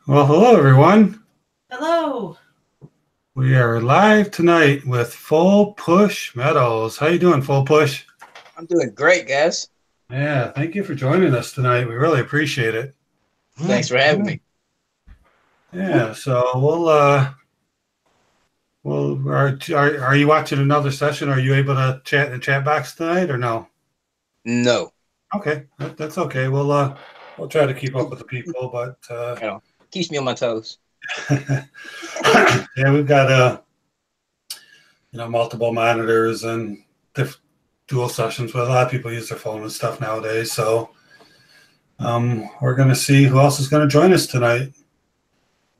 Well, hello everyone. Hello. We are live tonight with Full Push Metals. How you doing, Full Push? I'm doing great, guys. Yeah, thank you for joining us tonight. We really appreciate it. Thanks for having me. Yeah, so are you watching another session? Are you able to chat in the chat box tonight or no? No. Okay, that's okay. We'll try to keep up with the people, but Keeps me on my toes. yeah, we've got multiple monitors and dual sessions, but a lot of people use their phone and stuff nowadays. So we're going to see who else is going to join us tonight.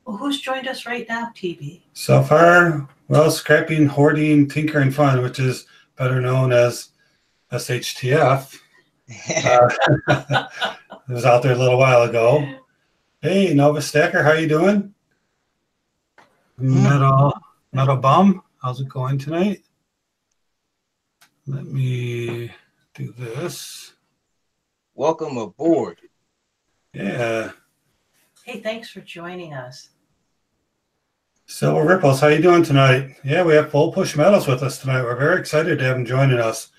Well, who's joined us right now, TB? So far, well, Scrapping, Hoarding, Tinker, and Fun, which is better known as SHTF. It was out there a little while ago. Hey, Nova Stacker, how you doing? Metal Bum, how's it going tonight? Let me do this. Welcome aboard. Yeah. Hey, thanks for joining us. Silver Ripples, how you doing tonight? Yeah, we have Full Push Metals with us tonight. We're very excited to have him joining us.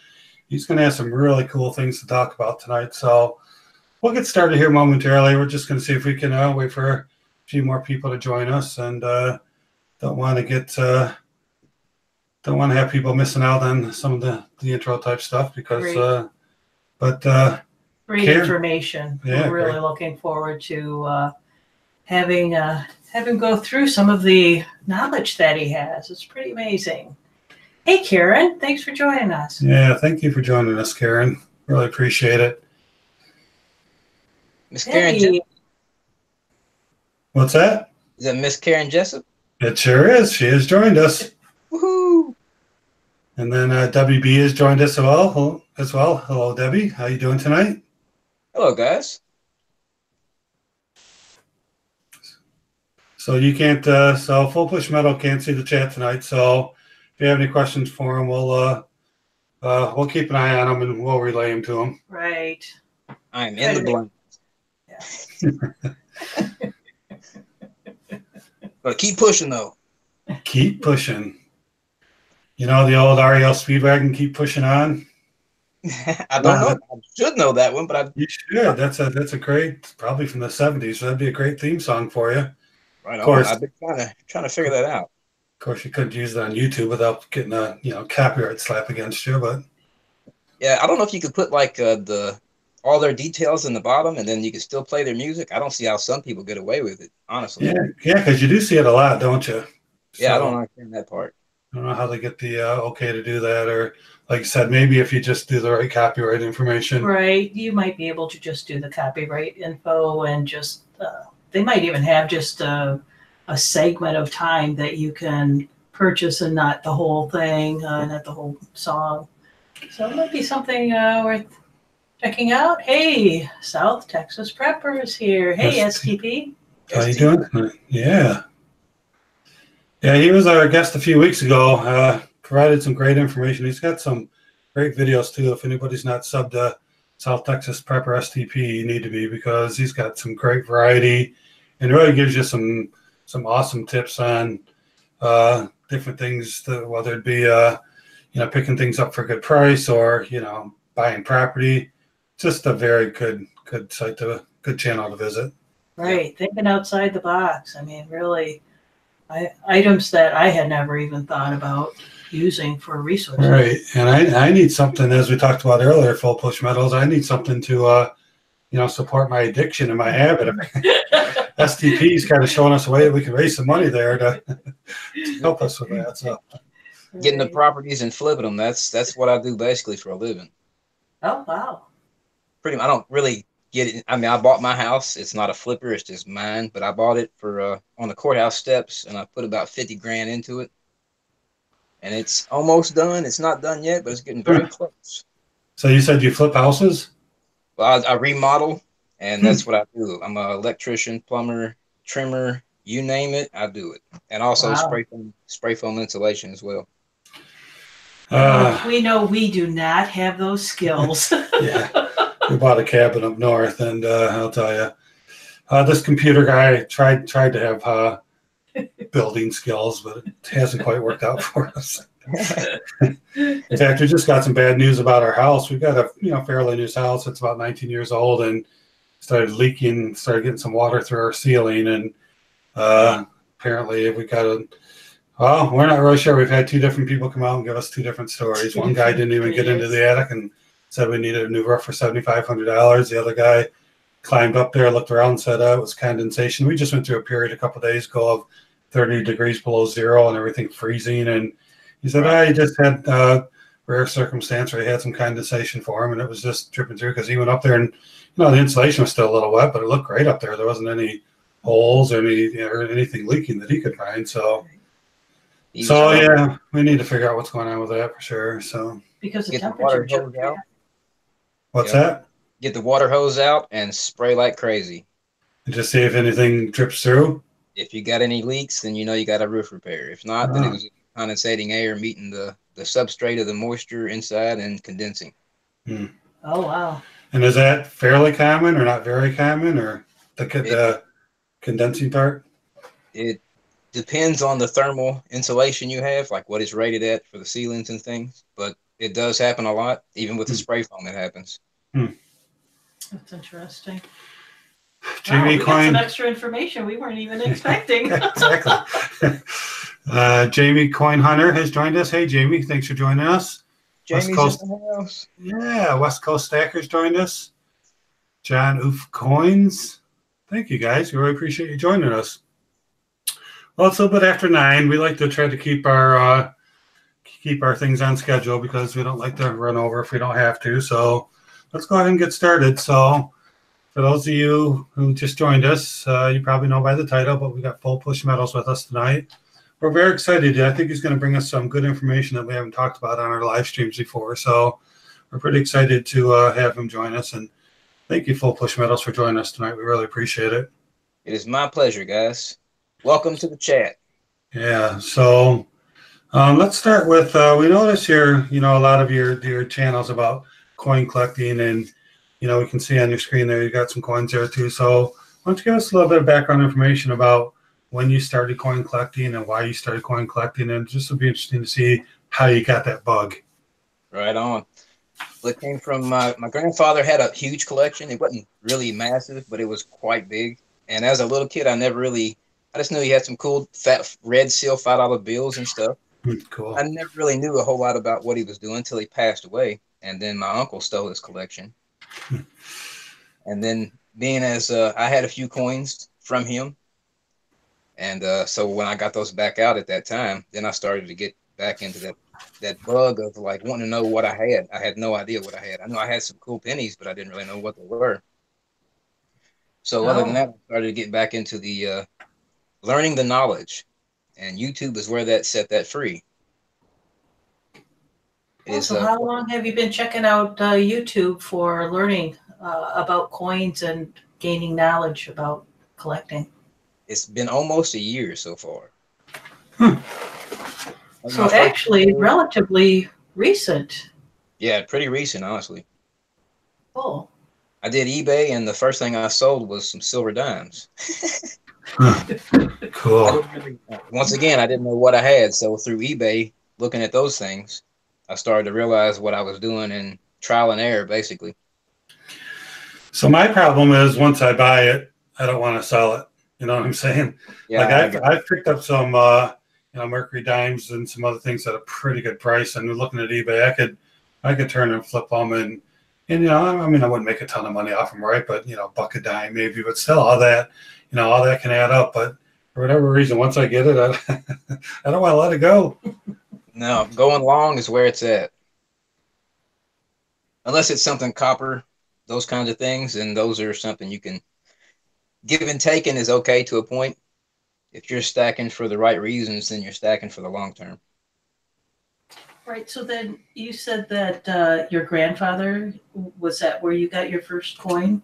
He's going to have some really cool things to talk about tonight. So we'll get started here momentarily. We're just going to see if we can wait for a few more people to join us, and don't want to have people missing out on some of the intro type stuff because great information. Yeah, we're really looking forward to having go through some of the knowledge that he has. It's pretty amazing. Hey, Karen, thanks for joining us. Yeah, thank you for joining us, Karen. Really appreciate it. Miss Karen Jessup? What's that? Is that Miss Karen Jessup? It sure is. She has joined us. Woohoo! And then WB has joined us as well. Hello, Debbie. How you doing tonight? Hello, guys. So you can't. So Full Push Metal can't see the chat tonight. So if you have any questions for him, we'll keep an eye on them and we'll relay them to him. Right. I'm in the blank. Yeah. But keep pushing, though. Keep pushing. You know the old REL Speedwagon, keep pushing on. I don't know. I should know that one, but you should. That's a great, probably from the '70s. That'd be a great theme song for you. Right. Of course, I've been trying to figure that out. Of course, you couldn't use it on YouTube without getting a copyright slap against you. But yeah, I don't know if you could put like all their details in the bottom, and then you can still play their music. I don't see how some people get away with it, honestly. Yeah, because you do see it a lot, don't you? Yeah, so, I don't understand that part. I don't know how they get the okay to do that, or like you said, maybe if you just do the right copyright information. Right, you might be able to just do the copyright info and just they might even have just a segment of time that you can purchase and not the whole thing, not the whole song. So it might be something worth checking out. Hey, South Texas Preppers here. Hey, STP. How you doing? Yeah. Yeah, he was our guest a few weeks ago. Provided some great information. He's got some great videos too. If anybody's not subbed to South Texas Prepper STP, you need to be, because he's got some great variety and really gives you some awesome tips on different things, whether it be picking things up for a good price or buying property. Just a very good site good channel to visit. Right, thinking outside the box. I mean, really, items that I had never even thought about using for resources. Right, and I need something, as we talked about earlier, Full Push Metals. I need something to support my addiction and my habit. STP's kind of showing us a way that we can raise some money there to help us with that. So getting the properties and flipping them, that's what I do basically for a living. Oh, wow. Pretty much. I don't really get it. I mean, I bought my house. It's not a flipper, it's just mine, but I bought it for on the courthouse steps, and I put about 50 grand into it. And it's almost done. It's not done yet, but it's getting very close. So you said you flip houses? Well, I remodel, and that's what I do. I'm an electrician, plumber, trimmer, you name it, I do it. And also spray foam insulation as well. We know we do not have those skills. Yeah. We bought a cabin up north, and I'll tell you, This computer guy tried to have building skills, but it hasn't quite worked out for us. In fact, we just got some bad news about our house. We've got a fairly new house. It's about 19 years old and started leaking, started getting some water through our ceiling, and apparently we got a. Well, we're not really sure. We've had two different people come out and give us two different stories. One guy didn't even get into the attic and said we needed a new roof for $7,500. The other guy climbed up there, looked around, and said it was condensation. We just went through a period a couple of days ago of 30 degrees below zero and everything freezing. And he said, he just had rare circumstance where he had some condensation for him, and it was just dripping through because he went up there and the insulation was still a little wet, but it looked great up there. There wasn't any holes or anything leaking that he could find. So yeah, we need to figure out what's going on with that for sure. So because the temperature jumped out. What's that? Get the water hose out and spray like crazy. And just see if anything drips through. If you got any leaks, then you got a roof repair. If not, then it was condensating air meeting the substrate of the moisture inside and condensing. Oh, wow. And is that fairly common or not very common, or the condensing part? It depends on the thermal insulation you have, like what it's rated at for the ceilings and things. But it does happen a lot, even with the spray foam it happens. That's interesting. Jamie we Coyne, got some extra information we weren't even expecting. Exactly. Jamie Coyne Hunter has joined us. Hey, Jamie, thanks for joining us. Jamie's in the house. Yeah, West Coast Stackers joined us. John Oof Coins. Thank you, guys. We really appreciate you joining us. Well, it's a little bit after 9. We like to try to keep our things on schedule because we don't like to run over if we don't have to. So let's go ahead and get started. So for those of you who just joined us, you probably know by the title, but we got Full Push Metals with us tonight. We're very excited. I think he's going to bring us some good information that we haven't talked about on our live streams before. So we're pretty excited to have him join us. And thank you, Full Push Metals, for joining us tonight. We really appreciate it. It is my pleasure, guys. Welcome to the chat. Yeah. So let's start with, we notice here, a lot of your channels about coin collecting, and, we can see on your screen there, you got some coins there too. So why don't you give us a little bit of background information about when you started coin collecting and why you started coin collecting, and just would be interesting to see how you got that bug. Right on. Well, it came from my grandfather had a huge collection. It wasn't really massive, but it was quite big. And as a little kid, I just knew he had some cool fat red seal $5 bills and stuff. Cool. I never really knew a whole lot about what he was doing until he passed away. And then my uncle stole his collection. And then being as I had a few coins from him. And so when I got those back out at that time, then I started to get back into that bug of like wanting to know what I had. I had no idea what I had. I know I had some cool pennies, but I didn't really know what they were. So other than that, I started to get back into the learning the knowledge. And YouTube is where that set that free. So how long have you been checking out YouTube for learning about coins and gaining knowledge about collecting? It's been almost a year so far. So actually relatively recent. Yeah, pretty recent, honestly. Cool. I did eBay, and the first thing I sold was some silver dimes. Cool. Once again, I didn't know what I had. So through eBay, looking at those things, I started to realize what I was doing, and trial and error, basically. So my problem is once I buy it, I don't want to sell it. You know what I'm saying? Yeah, like I've picked up some, Mercury dimes and some other things at a pretty good price. And looking at eBay, I could turn and flip them, and I wouldn't make a ton of money off them, right? But buck a dime maybe, but still all that can add up. But for whatever reason, once I get it, I don't want to let it go. No, going long is where it's at. Unless it's something copper, those kinds of things, and those are something you can give and take, and is okay to a point. If you're stacking for the right reasons, then you're stacking for the long term. Right. So then you said that your grandfather, was that where you got your first coin?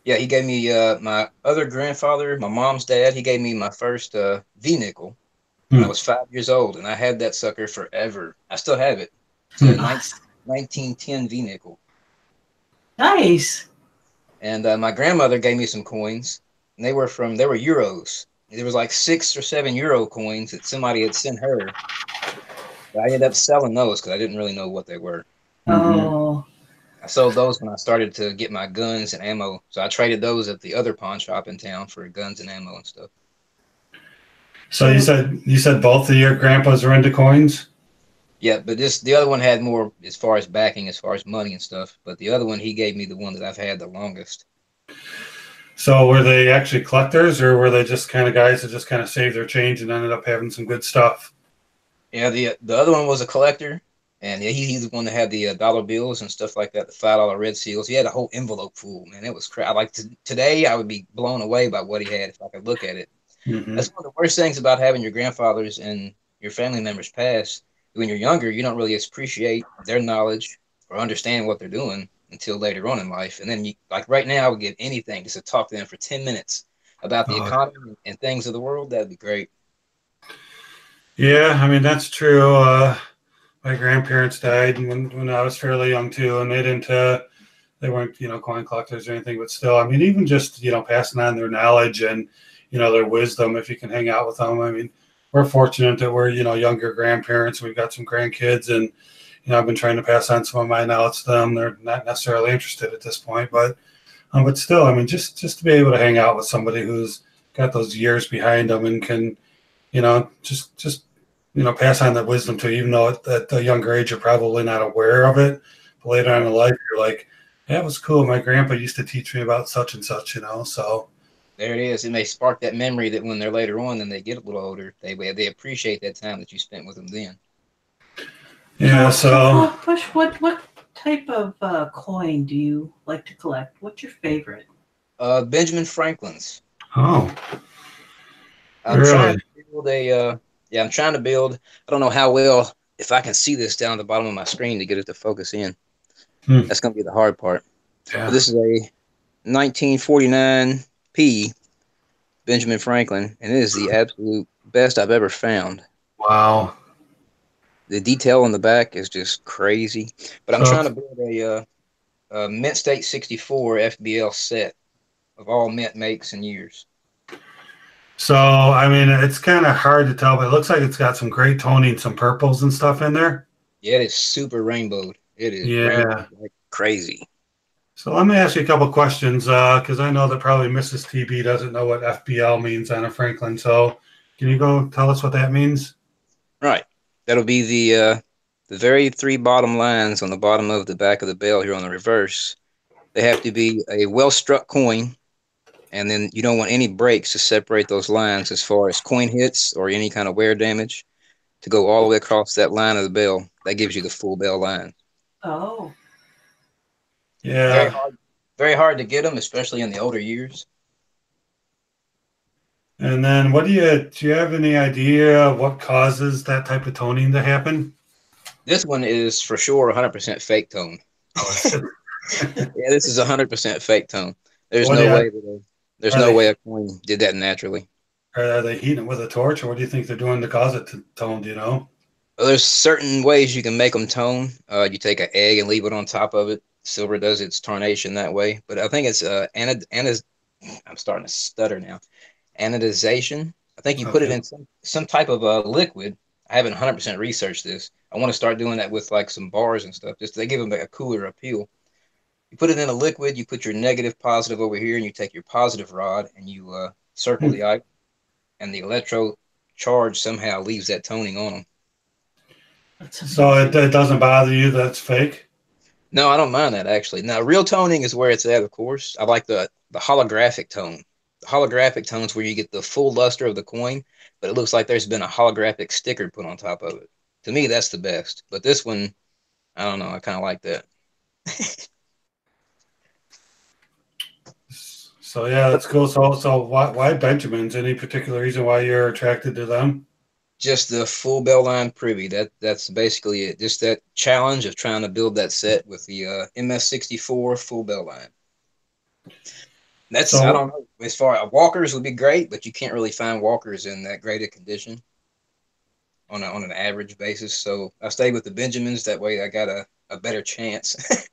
Yeah, he gave me my other grandfather, my mom's dad. He gave me my first V-nickel when I was 5 years old, and I had that sucker forever. I still have it. It's a 1910 V-nickel. Nice. And my grandmother gave me some coins, and they were euros. There was like 6 or 7 euro coins that somebody had sent her. But I ended up selling those because I didn't really know what they were. Mm-hmm. Oh, I sold those when I started to get my guns and ammo. So I traded those at the other pawn shop in town for guns and ammo and stuff. So you said both of your grandpas are into coins? Yeah, but the other one had more as far as backing, as far as money and stuff. But the other one, he gave me the one that I've had the longest. So were they actually collectors, or were they just kind of guys that just kind of saved their change and ended up having some good stuff? Yeah, the other one was a collector, and yeah, he's the one that had the dollar bills and stuff like that, the $5 red seals. He had a whole envelope full, man. It was crap. Like today, I would be blown away by what he had if I could look at it. Mm-hmm. That's one of the worst things about having your grandfathers and your family members pass. When you're younger, you don't really appreciate their knowledge or understand what they're doing until later on in life. And then, like right now, I would give anything just to talk to them for 10 minutes about the Oh, economy and things of the world. That'd be great. yeah, I mean that's true. My grandparents died when I was fairly young too, and they weren't coin collectors or anything, but still, I mean, even just passing on their knowledge and their wisdom, if you can hang out with them. I mean, we're fortunate that we're younger grandparents. We've got some grandkids, and I've been trying to pass on some of my knowledge to them. They're not necessarily interested at this point, but still, I mean, just to be able to hang out with somebody who's got those years behind them and can just pass on that wisdom to you, even though at a younger age you're probably not aware of it. But later on in life, you're like, yeah, it was cool. My grandpa used to teach me about such and such. So There it is. It may spark that memory that when they're later on and they get a little older, they appreciate that time that you spent with them then. yeah, so Push, what type of coin do you like to collect? What's your favorite? Benjamin Franklin's. oh, I'm trying really? to build I'm trying to build. I don't know how well if I can see this down at the bottom of my screen to get it to focus in. Hmm. That's going to be the hard part. But Yeah. this is a 1949 P Benjamin Franklin, and it is the absolute best I've ever found. Wow. The detail on the back is just crazy. But I'm So trying to build a Mint State 64 FBL set of all mint makes and years. so I mean, it's kind of hard to tell, but it looks like it's got some great toning, some purples and stuff in there. Yeah, it is super rainbowed. It is rainbowed Yeah. like crazy. So let me ask you a couple questions, because I know that probably Mrs. TB doesn't know what FBL means on a Franklin. So can you go tell us what that means? Right. That'll be the very three bottom lines on the bottom of the back of the bell here on the reverse. They have to be a well struck coin, and then you don't want any breaks to separate those lines as far as coin hits or any kind of wear damage to go all the way across that line of the bell. That gives you the full bell line. Oh, Very Yeah. hard, very hard to get them, especially in the older years. And then do you have any idea what causes that type of toning to happen? This one is for sure 100% fake tone. Oh, is it? Yeah, this is 100% fake tone. There's What do no you, way there's are no they way a coin did that naturally. are they heating it with a torch, or what do you think they're doing to cause it to tone? Do you know? Well, there's certain ways you can make them tone. You take an egg and leave it on top of it. Silver does its tarnation that way, but I think it's I'm starting to stutter now. Anodization. I think you put it Okay. in some type of a liquid. I haven't 100% researched this. I want to start doing that with like some bars and stuff. Just they give them like a cooler appeal. You put it in a liquid. You put your negative positive over here, and you take your positive rod and you circle Hmm. the eye, and the electro charge somehow leaves that toning on them. that's So amazing. it doesn't bother you that it's fake? No, I don't mind that actually. Now, real toning is where it's at, of course. I like the holographic tone. The holographic tones where you get the full luster of the coin, but it looks like there's been a holographic sticker put on top of it. To me, that's the best. But this one, I don't know. I kind of like that. So yeah, that's cool. So why Benjamins? Any particular reason why you're attracted to them? Just the full bell line privy. That's basically it. Just that challenge of trying to build that set with the MS64 full bell line. I So don't know. As far as walkers would be great, but you can't really find walkers in that great a condition on an average basis. So I stayed with the Benjamins. That way I got a better chance.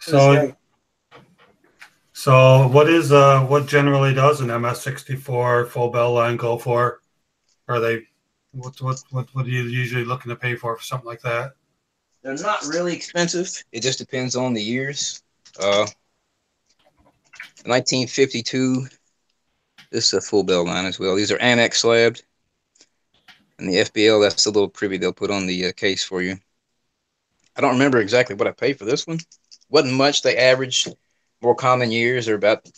This so guy, So what generally does an MS64 full bell line go for? Are they what are you usually looking to pay for something like that? They're not really expensive. It just depends on the years. 1952. This is a full bell line as well. These are annex slabbed, and the FBL, that's the little privy they'll put on the case for you. I don't remember exactly what I paid for this one. Wasn't much. They averaged more common years are about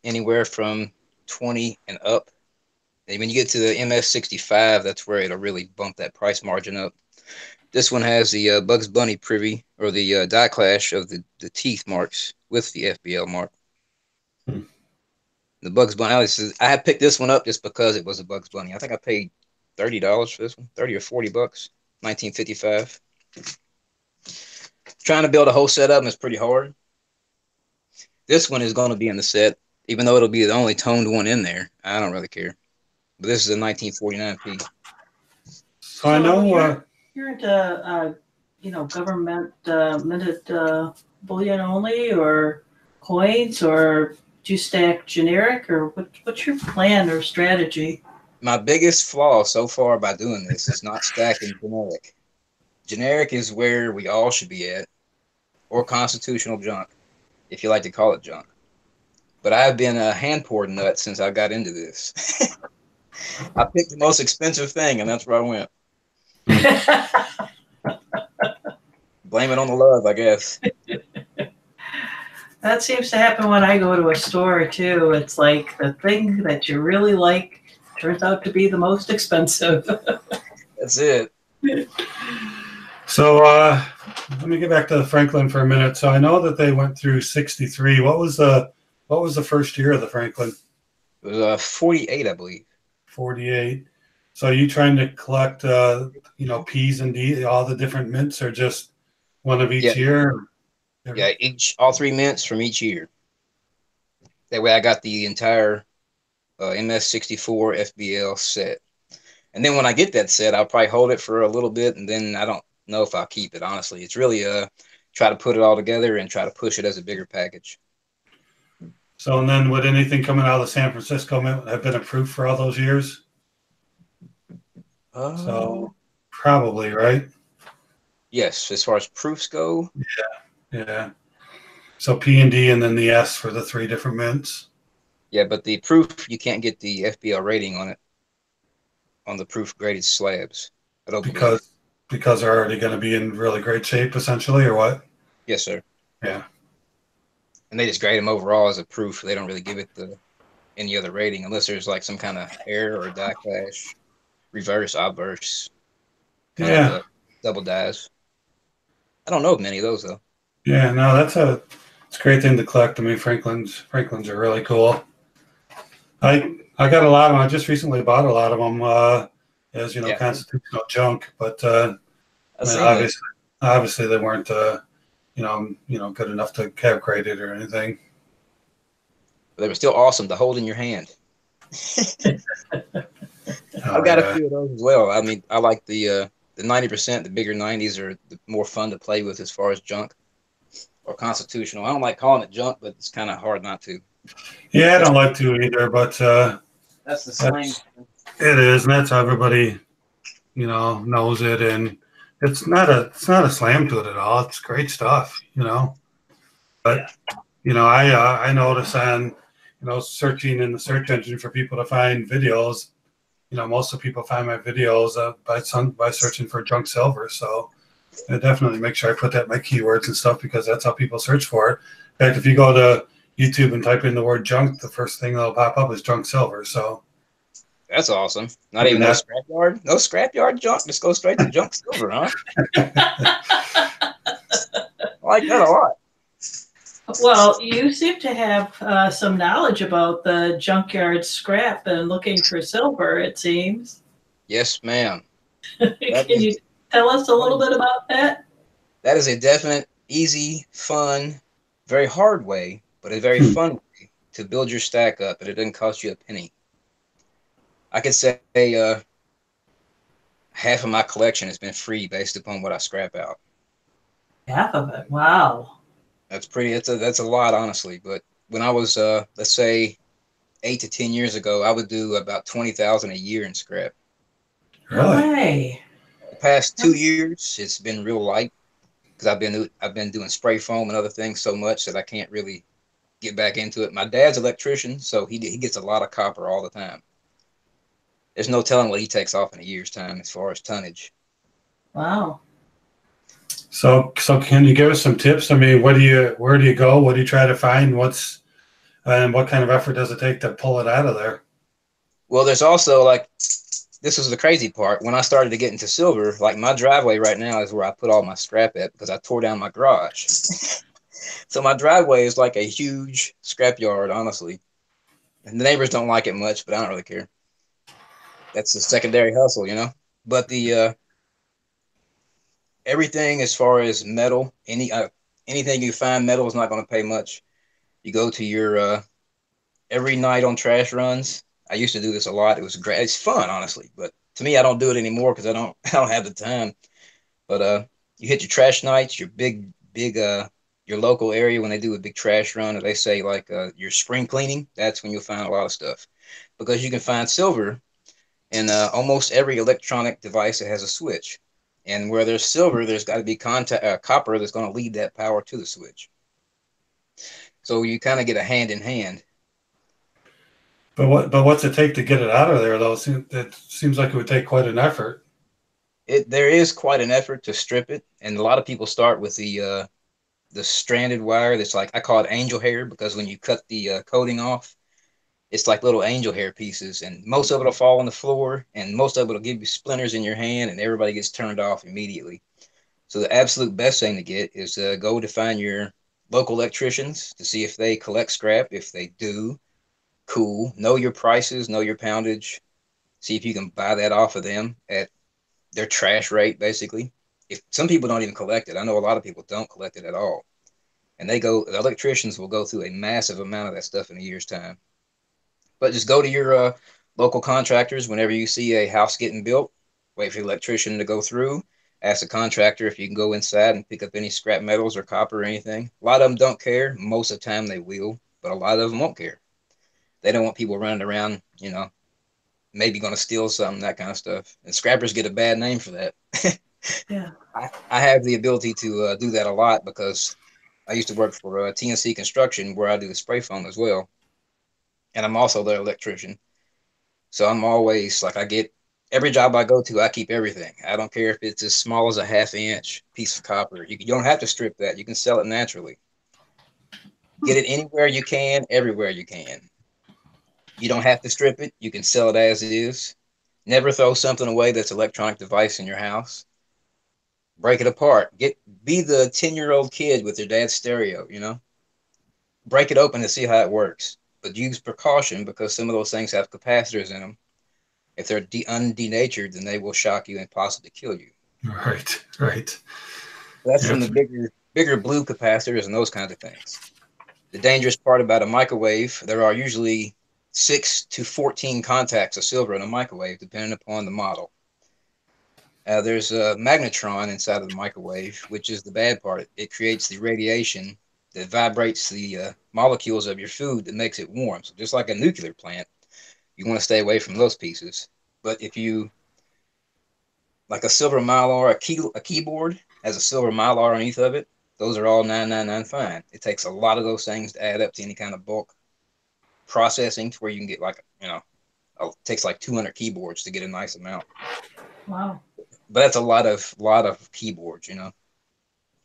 anywhere from 20 and up. And when you get to the MS65, that's where it'll really bump that price margin up. This one has the Bugs Bunny privy, or the die clash of the teeth marks with the FBL mark. Hmm. The Bugs Bunny, I had picked this one up just because it was a Bugs Bunny. I think I paid $30 for this one, 30 or $40, 1955. Trying to build a whole setup is pretty hard. This one is going to be in the set, even though it'll be the only toned one in there. I don't really care. But this is a 1949P. So I know you're into government minted bullion only, or coins, or do you stack generic, or what's your plan or strategy? My biggest flaw so far by doing this is not stacking generic. Generic is where we all should be at, or constitutional junk, if you like to call it junk. But I've been a hand poured nut since I got into this. I picked the most expensive thing, and that's where I went. Blame it on the love, I guess. That seems to happen when I go to a store too. It's like the thing that you really like turns out to be the most expensive. That's it. So let me get back to the Franklin for a minute. So I know that they went through 63. What was the first year of the Franklin? It was 48, I believe. 48. So are you trying to collect P's and D, all the different mints, or just one of each year? Yeah, all three mints from each year. That way I got the entire MS64 FBL set. And then when I get that set, I'll probably hold it for a little bit, and then I don't know if I'll keep it, honestly. It's really try to put it all together and try to push it as a bigger package. So, and then would anything coming out of the San Francisco mint have been approved for all those years? So probably, right? Yes, as far as proofs go. Yeah. So P and D and then the S for the three different mints. Yeah, but the proof, you can't get the FBL rating on it, on the proof graded slabs. Because they're already going to be in really great shape, essentially, or what? Yes, sir. Yeah. And they just grade them overall as a proof. They don't really give it any other rating unless there's like some kind of error or die clash, reverse, obverse, kind of double dies. I don't know of many of those though. Yeah, no, it's a great thing to collect. I mean, Franklins are really cool. I got a lot of them. I just recently bought a lot of them as constitutional junk, but obviously they weren't good enough to have graded or anything. But they were still awesome to hold in your hand. I've got a few of those as well. I mean, I like the 90%, the bigger 90s are the more fun to play with as far as junk or constitutional. I don't like calling it junk, but it's kind of hard not to. Yeah, I don't like to either, but that's the slang. It is, and that's how everybody, knows it, and it's not a slam to it at all. It's great stuff, But I notice on searching in the search engine for people to find videos. Most of the people find my videos by searching for junk silver. So I definitely make sure I put that in my keywords and stuff because that's how people search for it. In fact, if you go to YouTube and type in the word junk, the first thing that'll pop up is junk silver. So that's awesome. Not even no scrapyard? No scrapyard junk? Just go straight to junk silver, huh? I like that a lot. Well, you seem to have some knowledge about the junkyard scrap and looking for silver, it seems. Yes, ma'am. Can you tell us a little bit about that? That is a definite, easy, fun, very hard way, but a very fun way to build your stack up, and it doesn't cost you a penny. I could say half of my collection has been free based upon what I scrap out. Half of it? Wow. That's pretty. That's a lot, honestly. But when I was let's say 8 to 10 years ago, I would do about 20,000 a year in scrap. No Really? way. The past 2 years, it's been real light because I've been doing spray foam and other things so much that I can't really get back into it. My dad's an electrician, so he gets a lot of copper all the time. There's no telling what he takes off in a year's time as far as tonnage. Wow. So can you give us some tips? I mean, where do you go? What do you try to find? And what kind of effort does it take to pull it out of there? Well, there's also like this is the crazy part. When I started to get into silver, like my driveway right now is where I put all my scrap at because I tore down my garage. So my driveway is like a huge scrap yard, honestly. And the neighbors don't like it much, but I don't really care. That's a secondary hustle, you know. But the everything as far as metal, anything you find metal is not going to pay much. You go to your every night on trash runs. I used to do this a lot. It was great. It's fun, honestly. But to me, I don't do it anymore because I don't I don't have the time. But you hit your trash nights, your big your local area when they do a big trash run, or they say like your spring cleaning. That's when you'll find a lot of stuff because you can find silver in almost every electronic device that has a switch. And where there's silver, there's got to be copper that's going to lead that power to the switch. So you kind of get a hand in hand. But what's it take to get it out of there though? It seems like it would take quite an effort. There is quite an effort to strip it, and a lot of people start with the stranded wire. That's like I call it angel hair because when you cut the coating off, it's like little angel hair pieces, and most of it will fall on the floor, and most of it will give you splinters in your hand, and everybody gets turned off immediately. So the absolute best thing to get is go to find your local electricians to see if they collect scrap. If they do, cool. Know your prices, know your poundage. See if you can buy that off of them at their trash rate, basically. If some people don't even collect it, I know a lot of people don't collect it at all, and the electricians will go through a massive amount of that stuff in a year's time. But just go to your local contractors whenever you see a house getting built. Wait for the electrician to go through. Ask the contractor if you can go inside and pick up any scrap metals or copper or anything. A lot of them don't care. Most of the time they will, but a lot of them won't care. They don't want people running around, maybe going to steal something, that kind of stuff. And scrappers get a bad name for that. Yeah. I have the ability to do that a lot because I used to work for TNC Construction where I do the spray foam as well. And I'm also their electrician. So I'm always like, I get every job I go to, I keep everything. I don't care if it's as small as a half-inch piece of copper. You don't have to strip that. You can sell it naturally. Get it anywhere you can, everywhere you can. You don't have to strip it. You can sell it as is. Never throw something away that's an electronic device in your house. Break it apart. Be the 10-year-old kid with your dad's stereo, Break it open to see how it works. But use precaution because some of those things have capacitors in them. If they're undenatured, then they will shock you and possibly kill you. Right, right. That's from Yep. the bigger blue capacitors and those kinds of things. The dangerous part about a microwave, there are usually 6 to 14 contacts of silver in a microwave, depending upon the model. There's a magnetron inside of the microwave, which is the bad part. It creates the radiation that vibrates the molecules of your food that makes it warm. So just like a nuclear plant, you want to stay away from those pieces. But if you like a silver mylar, a keyboard has a silver mylar underneath of it. Those are all 999 fine. It takes a lot of those things to add up to any kind of bulk processing to where you can get like, it takes like 200 keyboards to get a nice amount. Wow. But that's a lot of keyboards.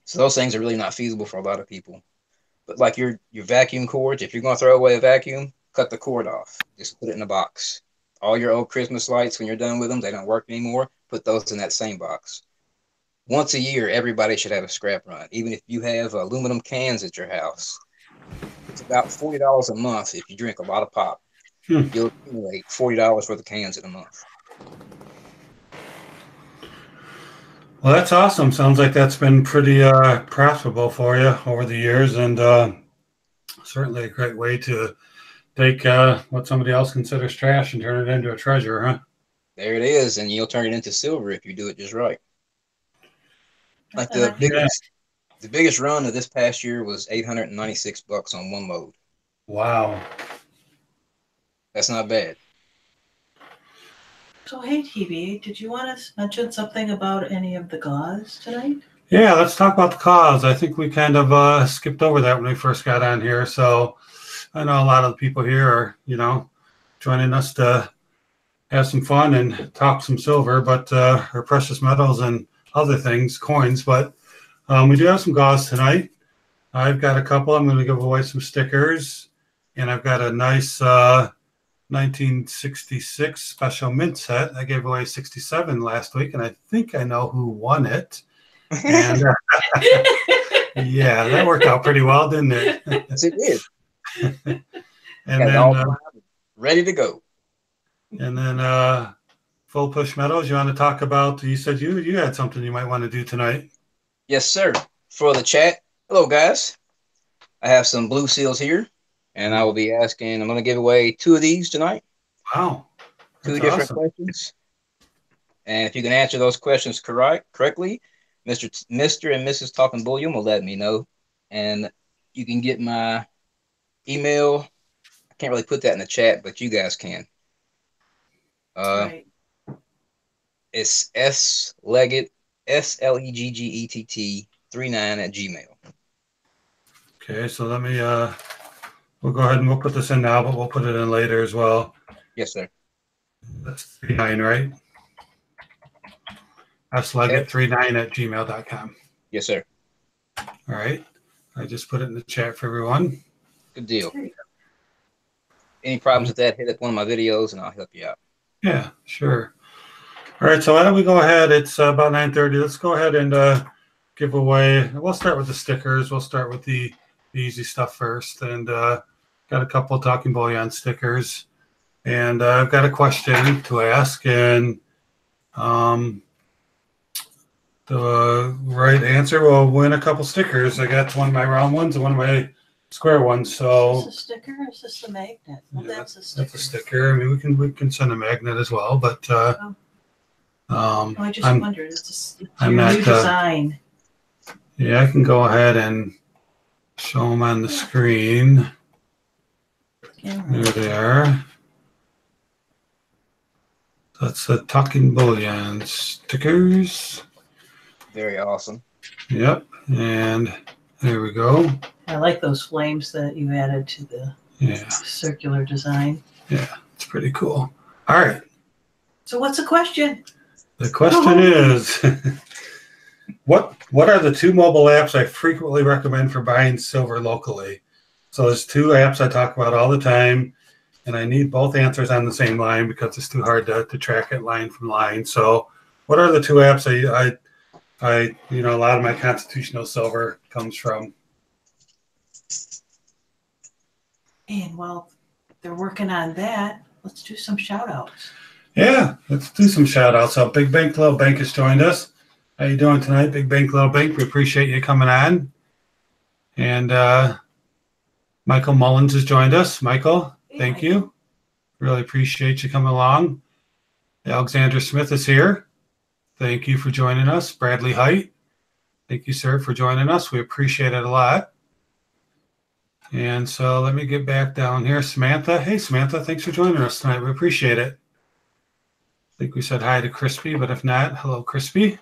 So those things are really not feasible for a lot of people. But like your vacuum cords, if you're going to throw away a vacuum, cut the cord off. Just put it in a box. All your old Christmas lights, when you're done with them, they don't work anymore. Put those in that same box. Once a year, everybody should have a scrap run. Even if you have aluminum cans at your house, it's about $40 a month. If you drink a lot of pop, you'll accumulate $40 worth of cans in a month. Well, that's awesome. Sounds like that's been pretty profitable for you over the years, and certainly a great way to take what somebody else considers trash and turn it into a treasure, huh? There it is, and you'll turn it into silver if you do it just right. Like And the I think Yeah. biggest the biggest run of this past year was $896 on one load. Wow. That's not bad. So, hey, TV, did you want to mention something about any of the gauze tonight? Yeah, let's talk about the cause. I think we kind of skipped over that when we first got on here. So I know a lot of the people here are, joining us to have some fun and talk some silver, but or precious metals and other things, coins. But we do have some gauze tonight. I've got a couple. I'm going to give away some stickers, and I've got a nice 1966 special mint set. I gave away 67 last week, and I think I know who won it. And yeah, that worked out pretty well, didn't it? Yes, it did. And Got it all then, primed, ready to go. and then, full push metals. You want to talk about? You said you had something you might want to do tonight. Yes, sir. For the chat, hello guys. I have some blue seals here, and I will be asking. I'm going to give away 2 of these tonight. Wow, that's 2 different awesome. questions, and if you can answer those questions correctly, Mr. and Mrs. Talking Bullion will let me know, and you can get my email. I can't really put that in the chat, but you guys can. Right. It's sleggett SLEGGETT 39 @gmail. Okay, so let me we'll go ahead and we'll put this in now, but we'll put it in later as well. Yes, sir. That's 39, right? sleggett39 @gmail.com. Yes, sir. All right. I just put it in the chat for everyone. Good deal. Any problems with that, hit up one of my videos and I'll help you out. Yeah, sure. All right, so why don't we go ahead? It's about 9:30. Let's go ahead and give away. We'll start with the stickers. We'll start with the easy stuff first. And got a couple of Talking Bullion stickers. And I've got a question to ask. And the right answer will win a couple stickers. I got one of my round ones and one of my square ones. So Is this a sticker or is this a magnet? Well, yeah, that's a sticker. that's a sticker. I mean, we can send a magnet as well, but I just I'm wondered. It's I'm your not, new design. yeah, I can go ahead and show them on the screen. Yeah. There they are. That's the Talking Bullion stickers. Very awesome. Yep, and there we go. I like those flames that you added to the circular design. Yeah, it's pretty cool. All right. So what's the question? The question is, what are the 2 mobile apps I frequently recommend for buying silver locally? So there's 2 apps I talk about all the time, and I need both answers on the same line because it's too hard to track it line from line. So what are the 2 apps I a lot of my constitutional silver comes from? And while they're working on that, let's do some shout outs. Yeah, let's do some shout outs. So Big Bank Little Bank has joined us. How you doing tonight, Big Bank Little Bank? We appreciate you coming on. And Michael Mullins has joined us. Michael, thank you. Really appreciate you coming along. Alexander Smith is here. Thank you for joining us. Bradley Height, thank you, sir, for joining us. We appreciate it a lot. And so let me get back down here. Samantha. Hey, Samantha, thanks for joining us tonight. We appreciate it. I think we said hi to Crispy, but if not, hello, Crispy.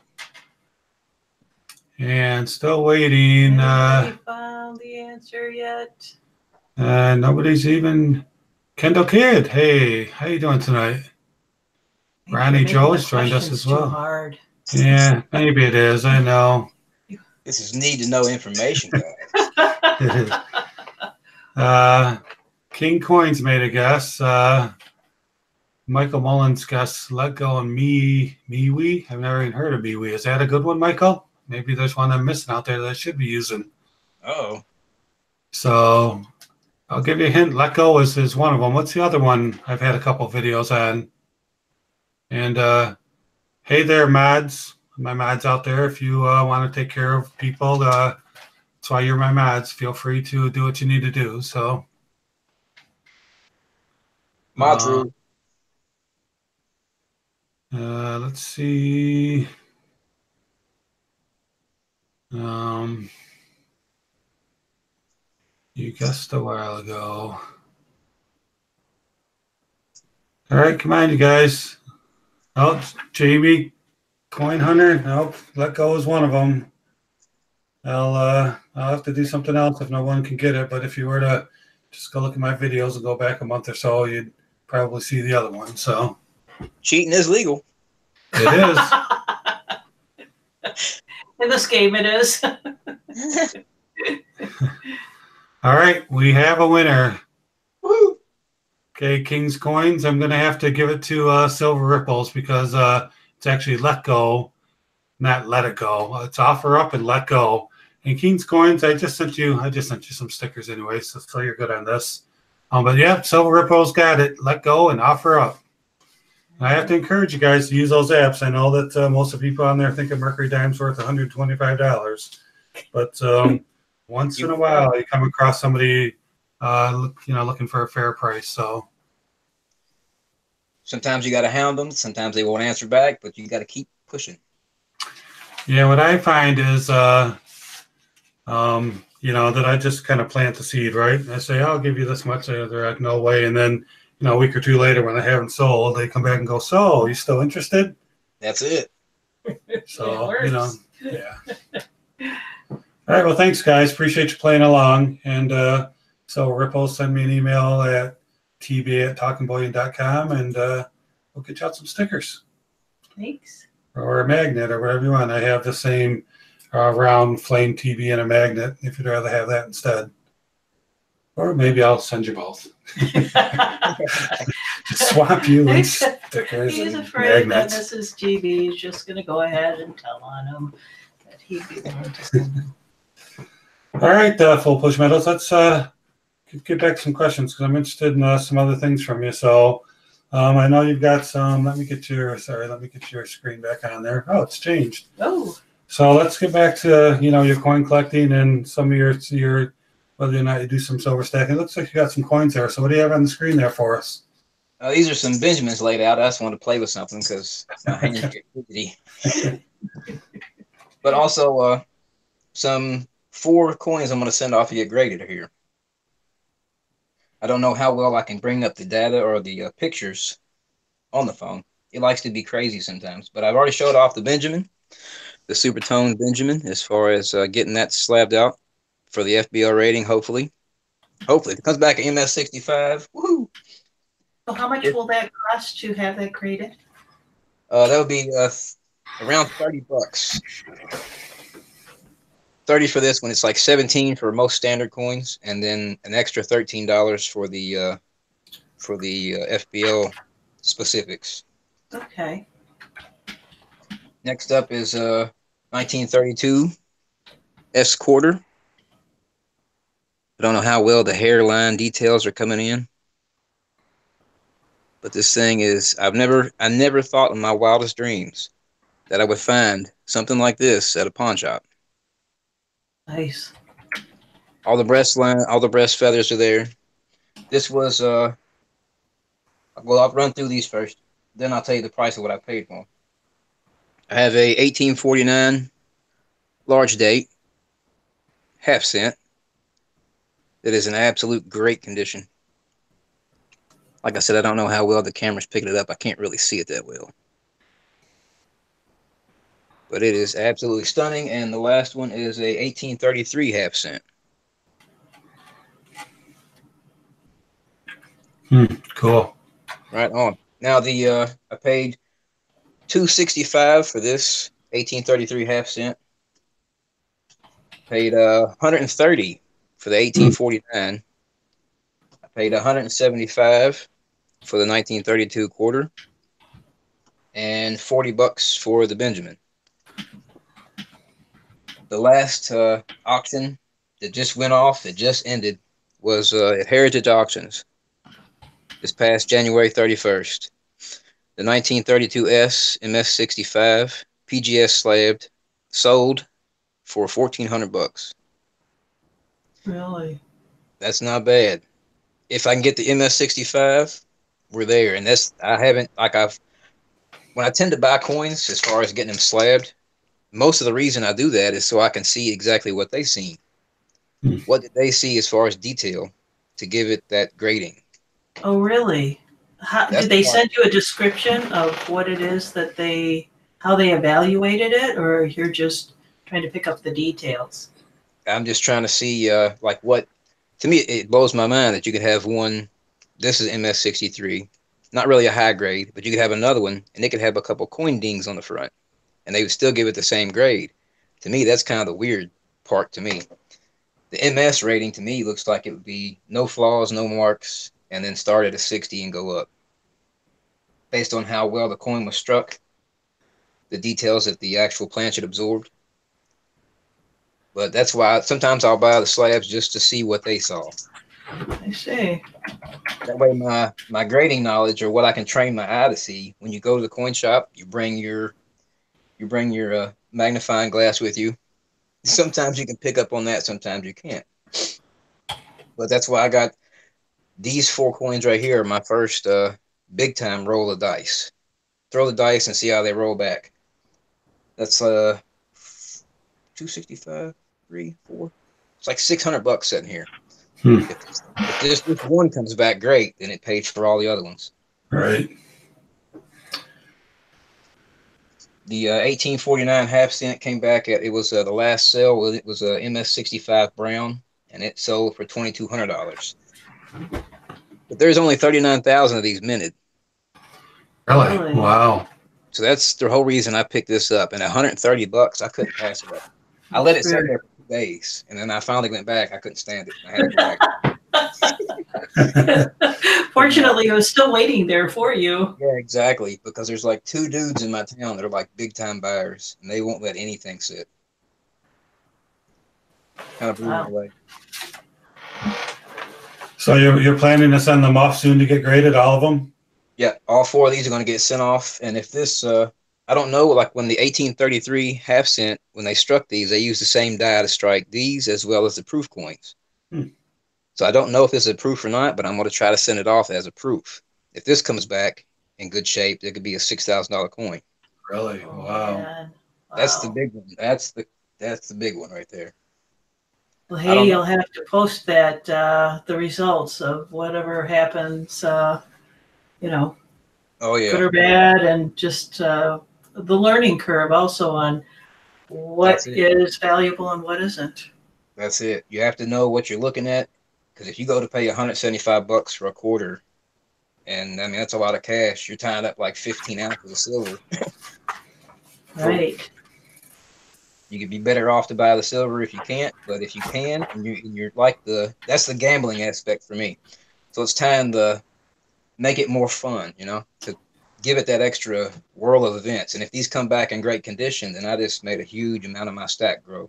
And still waiting. Anybody found the answer yet? Nobody's even. Kendall Kidd. Hey, how you doing tonight? Ronnie Joe's joined us as well. Too hard. Yeah, maybe it is. I know. This is need to know information, guys. King Coins made a guess. Michael Mullins guess let go of MeWe. I've never even heard of MeWe. Is that a good one, Michael? Maybe there's one I'm missing out there that I should be using. Oh. So I'll give you a hint. Let go is one of them. What's the other one I've had a couple videos on? And hey there, mods. My mods out there. If you want to take care of people, that's why you're my mods. Feel free to do what you need to do. So. Mods rule. Let's see. You guessed a while ago. All right, come on, you guys. Oh, JB Coin Hunter. Nope, let go is one of them. I'll have to do something else if no one can get it. But if you were to just go look at my videos and go back a month or so, you'd probably see the other one. So Cheating is legal. it is. In this game, it is. All right, we have a winner. Woo! Okay, King's Coins. I'm going to have to give it to Silver Ripples because it's actually let go, not let it go. It's offer up and let go. And King's Coins, I just sent you some stickers anyway, so you're good on this. But yeah, Silver Ripples got it. Let go and offer up. I have to encourage you guys to use those apps. I know that most of the people on there think a Mercury Dime's worth $125, but once in a while you come across somebody, looking for a fair price. So sometimes you got to hound them. Sometimes they won't answer back, but you got to keep pushing. Yeah, what I find is, that I just kind of plant the seed, right? I say, I'll give you this much. They're like, no way. And then, a week or two later when they haven't sold, they come back and go, so you still interested? That's it. So, yeah. All right. Well, thanks, guys. Appreciate you playing along. And so Ripple, send me an email at tb@talkingbullion.com, and we'll get you out some stickers. Thanks. Or a magnet or whatever you want. I have the same round flame TB and a magnet if you'd rather have that instead. Or maybe I'll send you both. Swap you and stickers. He's and afraid magnets. that Mrs. GB is just going to go ahead and tell on him that he'd be willing to send them. All right, Full Push Metals. Let's get back to some questions because I'm interested in some other things from you. So I know you've got some. Let me get your screen back on there. Oh, it's changed. Oh. So let's get back to your coin collecting and some of your whether or not you do some silver stacking. It looks like you got some coins there. So what do you have on the screen there for us? These are some Benjamins laid out. I just wanted to play with something because my hands get fidgety. But also some 4 coins I'm going to send off to get graded here. I don't know how well I can bring up the data or the pictures on the phone. It likes to be crazy sometimes. But I've already showed off the Benjamin, the Supertone Benjamin, as far as getting that slabbed out for the FBO rating, hopefully. Hopefully. If it comes back at MS65, woohoo! So how much will that cost to have that graded? That would be around $30. 30 for this one. It's like 17 for most standard coins, and then an extra $13 for the FBO specifics. Okay. Next up is 1932 S quarter. I don't know how well the hairline details are coming in, but this thing is, I never thought in my wildest dreams that I would find something like this at a pawn shop. Nice. All the breast feathers are there. This was well, I'll run through these first, then I'll tell you the price of what I paid for them. I have a 1849 large date, half cent. That is in absolute great condition. Like I said, I don't know how well the camera's picking it up. I can't really see it that well. But it is absolutely stunning. And the last one is a 1833 half cent. Cool. Right on. Now I paid $265 for this 1833 half cent. Paid $130 for the 1849. I paid $175 for the 1932 quarter, and $40 for the Benjamin. The last auction that just went off, that just ended, was at Heritage Auctions this past January 31st. The 1932S MS65 PGS slabbed sold for $1,400. Really? That's not bad. If I can get the MS65, we're there. And when I tend to buy coins, as far as getting them slabbed, most of the reason I do that is so I can see exactly what they've seen. Hmm. What did they see as far as detail to give it that grading? Oh, really? How, That's did the they part. send you a description of what it is that how they evaluated it, or you're just trying to pick up the details? I'm just trying to see, like what. To me, it blows my mind that you could have one. This is MS63, not really a high grade, but you could have another one, and it could have a couple coin dings on the front, and they would still give it the same grade. To me, that's kind of the weird part to me. The MS rating to me looks like it would be no flaws, no marks, and then start at a 60 and go up based on how well the coin was struck, the details that the actual planchet absorbed. But that's why sometimes I'll buy the slabs just to see what they saw. I see. That way, my grading knowledge or what I can train my eye to see. When you go to the coin shop, you bring your magnifying glass with you. Sometimes you can pick up on that, sometimes you can't. But that's why I got these 4 coins right here. My first big time roll of dice. Throw the dice and see how they roll back. That's 265, 3, 4. It's like $600 sitting here. Hmm. If this one comes back great, then it pays for all the other ones. Right. The 1849 half cent came back at, it was the last sale. It was a MS65 brown, and it sold for $2,200. But there's only 39,000 of these minted. Really? Really? Wow. So that's the whole reason I picked this up. And $130, I couldn't pass it up. I let it sit there for 2 days, and then I finally went back. I couldn't stand it. I had to go back. Fortunately, it was still waiting there for you. Yeah, exactly. Because there's like 2 dudes in my town that are like big time buyers, and they won't let anything sit. Kind of blew me Wow. away. So you're planning to send them off soon to get graded, all of them? Yeah, all 4 of these are going to get sent off. And if this, I don't know, like when the 1833 half cent, when they struck these, they used the same die to strike these as well as the proof coins. Hmm. So I don't know if it's a proof or not, but I'm going to try to send it off as a proof. If this comes back in good shape, it could be a $6,000 coin. Really? Oh, Wow. man. That's the Wow. big one. That's the big one right there. Well, I hey, don't know. you'll have to post that the results of whatever happens. You know, Oh good yeah, or bad, and just the learning curve also on what that's it. is valuable and what isn't. That's it. You have to know what you're looking at, because if you go to pay $175 for a quarter, and I mean that's a lot of cash, you're tying up like 15 ounces of silver. For Right. you could be better off to buy the silver if you can't, but if you can, and you're like that's the gambling aspect for me. So it's time to make it more fun, to give it that extra whirl of events. And if these come back in great condition, then I just made a huge amount of my stack grow.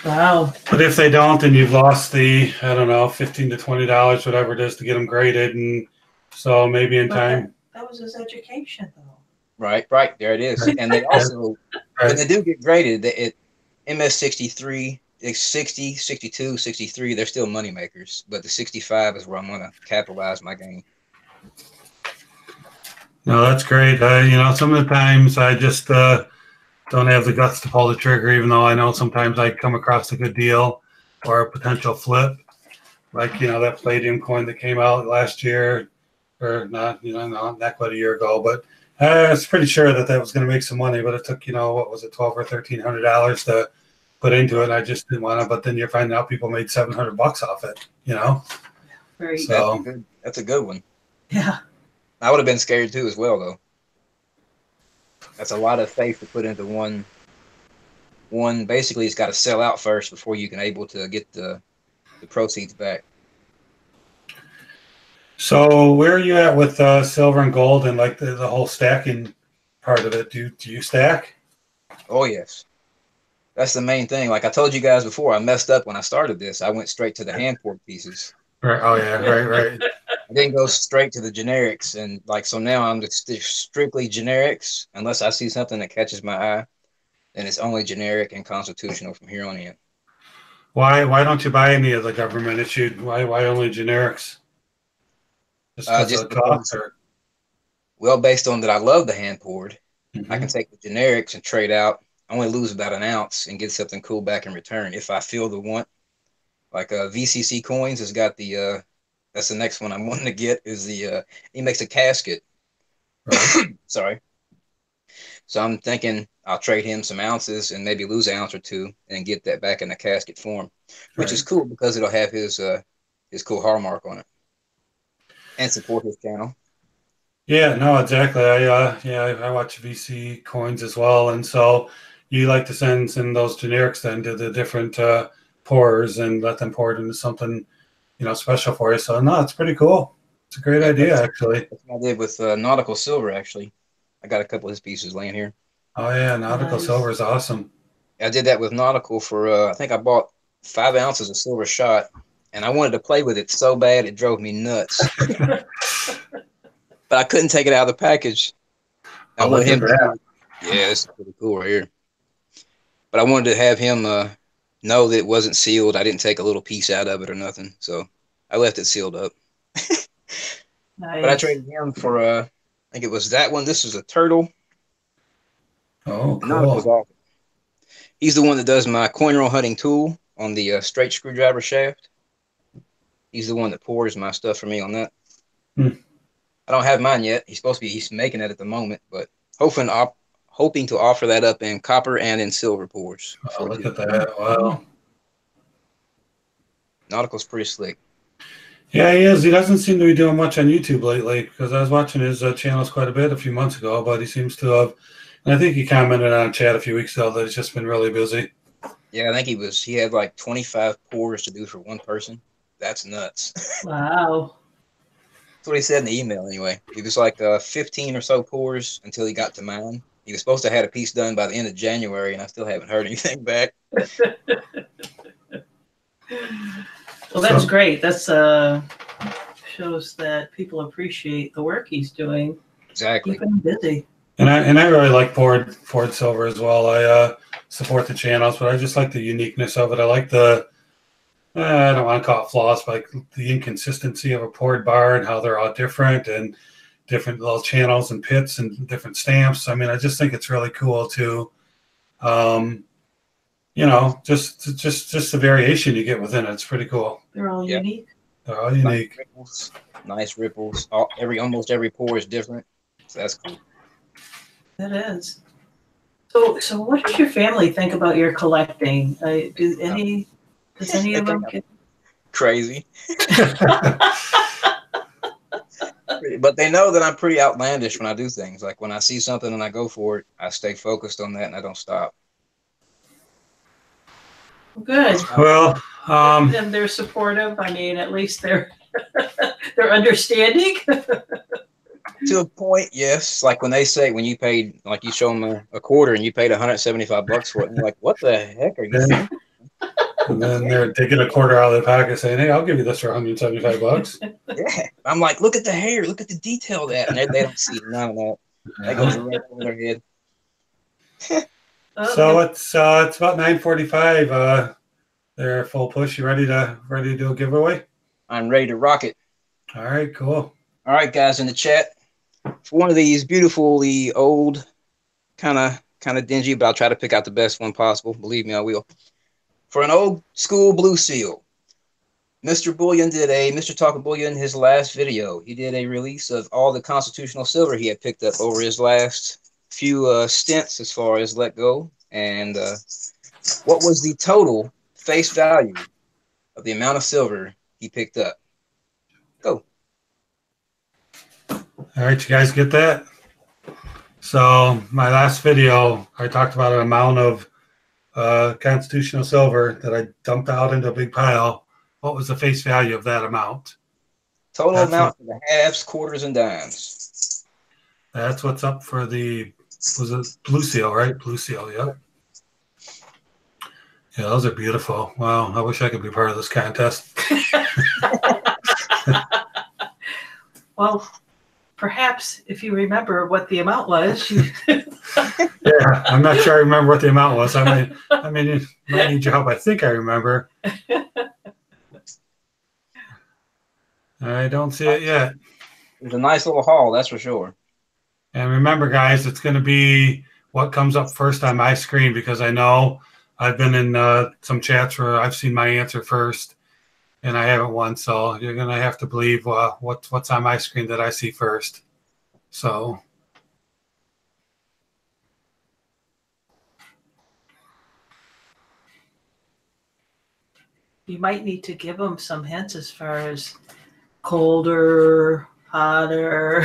Wow. But if they don't, then you've lost the, I don't know, $15 to $20, whatever it is, to get them graded. And so maybe in But time. that was his education, though. Right, right. There it is. And they also, when they Right. do get graded, it MS63, 60, 62, 63, they're still money makers. But the 65 is where I'm going to capitalize my game. No, that's great. Some of the times I just don't have the guts to pull the trigger, even though I know sometimes I come across a good deal or a potential flip. Like, that palladium coin that came out last year, or not quite a year ago, but I was pretty sure that was going to make some money, but it took, what was it, $1,200 or $1,300 to put into it. And I just didn't want to, but then you're finding out people made $700 off it. Very. So That's a good one. Yeah. I would have been scared too as well, though. That's a lot of faith to put into one. Basically, it's got to sell out first before you can able to get the proceeds back. So where are you at with silver and gold and like the whole stacking part of it? Do you stack? Oh yes, that's the main thing. Like I told you guys before, I messed up when I started this. I went straight to the hand poured pieces. Right. Oh yeah, right. I didn't go straight to the generics, and so now I'm just strictly generics. Unless I see something that catches my eye, then it's only generic and constitutional from here on in. Why don't you buy any of the government issued? Why only generics? Just because of Just the cost, because, or well, based on that, I love the hand poured. I Mhm. can take the generics and trade out I only lose about an ounce and get something cool back in return if I feel the want. Like VCC Coins has got the that's the next one I'm wanting to get is the he makes a casket. Right. Sorry. So I'm thinking I'll trade him some ounces and maybe lose an ounce or two and get that back in the casket form, which is Right. cool because it'll have his cool hallmark on it and support his channel. Yeah, no, exactly. I watch VC coins as well, and so you like to send those generics then to the different pourers and let them pour it into something special for you. So no, it's pretty cool. It's a great Yeah, idea, actually. that's what I did with Nautical Silver. Actually, I got a couple of his pieces laying here. Oh yeah, nautical silver Nice. is awesome. I did that with Nautical for I think I bought 5 ounces of silver shot, and I wanted to play with it so bad it drove me nuts. But I couldn't take it out of the package. I Oh, wanted look at him to see that. it. Yeah, this is pretty cool right here. But I wanted to have him know that it wasn't sealed. I didn't take a little piece out of it or nothing, so I left it sealed up. But I Nice. traded him for I think it was that one. This is a turtle. Oh, And Nautical's cool. awesome. He's the one that does my coin roll hunting tool on the straight screwdriver shaft. He's the one that pours my stuff for me on that. Hmm. I don't have mine yet. He's making it at the moment, but hoping to offer that up in copper and in silver pours Oh, before look too. at that. Wow. Nautical's pretty slick. Yeah, he is. He doesn't seem to be doing much on YouTube lately because I was watching his channels quite a bit a few months ago, but he seems to have, and I think he commented on chat a few weeks ago that he's just been really busy. Yeah, I think he had like 25 pours to do for one person. That's nuts. Wow. That's what he said in the email anyway. He was like 15 or so pours until he got to mine. He was supposed to have a piece done by the end of January, and I still haven't heard anything back. Well, that's So, great. That's shows that people appreciate the work he's doing. Exactly. Keep him busy. and I really like poured silver as well. I support the channels, but I just like the uniqueness of it. I like the I don't want to call it flaws, but like the inconsistency of a poured bar and how they're all different and different little channels and pits and different stamps. I mean, I just think it's really cool to, um, just the variation you get within it. It's pretty cool. They're all Yeah. unique. They're all unique. Nice ripples. Almost every pour is different. So that's cool. It is. So what does your family think about your collecting? Does any of them get Crazy. But they know that I'm pretty outlandish when I do things. Like when I see something and I go for it, I stay focused on that and I don't stop. good? Well, And they're supportive. I mean, at least they're they're understanding. To a point, yes. Like when you paid, like you show them a quarter and you paid $175 for it, and you're like, what the heck are you thinking? and then they're taking a quarter out of their pocket saying, "Hey, I'll give you this for $175." Yeah. I'm like, look at the hair, look at the detail of that. And they don't see none of that. That goes right over their head. So it's about 9:45. They're full push. You ready to do a giveaway? I'm ready to rock it. All right, cool. All right, guys in the chat. For one of these beautifully old, kind of dingy, but I'll try to pick out the best one possible. Believe me, I will. For an old school blue seal, Mr. Talking Bullion, his last video, he did a release of all the constitutional silver he had picked up over his last few stints as far as let go. And what was the total face value of the amount of silver he picked up? Go. All right, you guys get that? So my last video, I talked about an amount of constitutional silver that I dumped out into a big pile. What was the face value of that amount? Total amount for the halves, quarters, and dimes. That's what's up for was it blue seal, right? Blue seal, yeah. Yeah, those are beautiful. Wow, I wish I could be part of this contest. Well, perhaps if you remember what the amount was, Yeah, I'm not sure I remember what the amount was. I mean, you might need your help. I think I remember. I don't see it yet. It was a nice little haul, that's for sure. And remember, guys, it's going to be what comes up first on my screen, because I know I've been in some chats where I've seen my answer first and I haven't won. So you're going to have to believe what's on my screen that I see first. So. You might need to give them some hints as far as colder, hotter,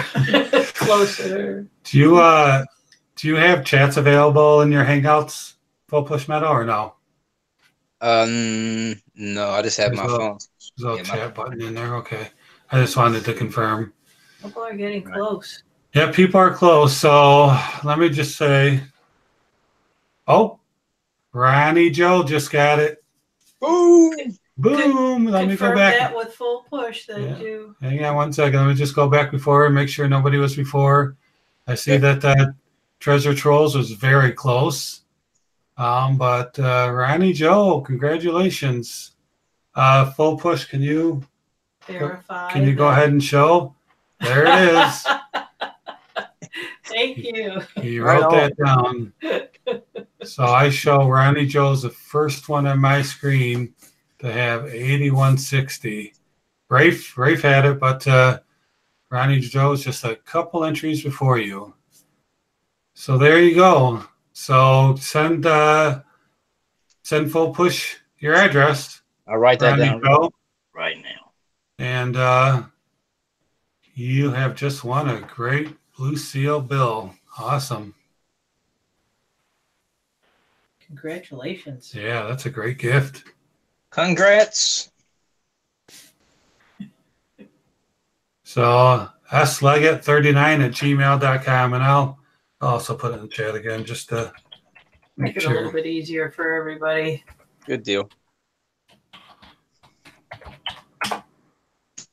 closer. Do you have chats available in your Hangouts, Full Push Meta, or no? No, I just have my phone. There's a chat button in there. Okay, I just wanted to confirm. People are getting close. Yeah, people are close. So let me just say, oh, Ronnie Joe just got it. Boom! Boom! Let me go back. That with Full Push that you. Hang on 1 second. Let me just go back before and make sure nobody was before. I see that Treasure Trolls was very close. But Ronnie Joe, congratulations. Full Push, can you Verify? Can you go ahead and show? There it is. Thank you. He wrote that down. So I show Ronnie Joe's the first one on my screen to have 8160. Rafe had it, but Ronnie Joe's just a couple entries before you. So there you go. So send Full Push your address. I'll write that down right now. And you have just won a great Blue Seal bill. Awesome. Congratulations. Yeah, that's a great gift. Congrats. So sleggett39@gmail.com, and I'll also put it in the chat again just to make it a little bit easier for everybody. Good deal.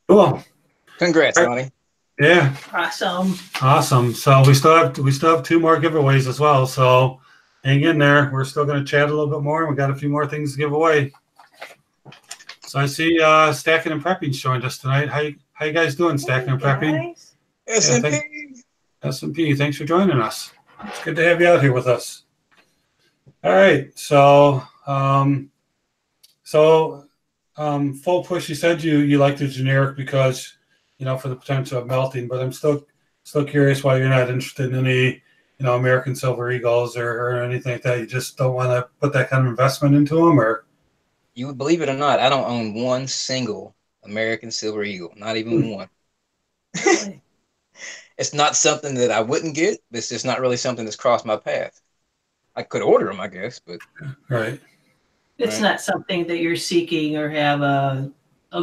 Cool. Congrats, Ronnie. Yeah. Awesome. So we still have 2 more giveaways as well. So hang in there. We're still going to chat a little bit more, and we got a few more things to give away. So I see Stacking and Prepping joined us tonight. How you guys doing, Stacking and Prepping? S&P. S&P, thanks for joining us. It's good to have you out here with us. All right. So Full Push, you said you like the generic because, for the potential of melting, but I'm still curious why you're not interested in any, American Silver Eagles or anything like that. You just don't want to put that kind of investment into them, or? You would believe it or not, I don't own one single American Silver Eagle, not even one. It's not something that I wouldn't get, but it's just not really something that's crossed my path. I could order them, I guess, but right. It's not something that you're seeking or have a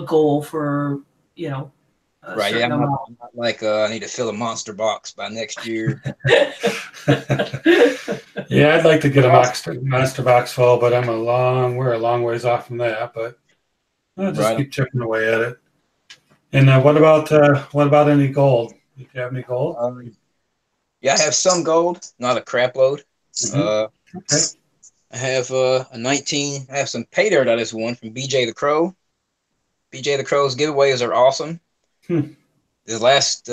goal for, right. Yeah, I'm not like I need to fill a monster box by next year. Yeah, I'd like to get a monster box full, but we're a long ways off from that. But I'll just keep chipping away at it. And what about any gold? Do you have any gold? Yeah, I have some gold, not a crap load. Okay. I have a 19. I have some pay dirt I just won from BJ the Crow. BJ the Crow's giveaways are awesome. The last,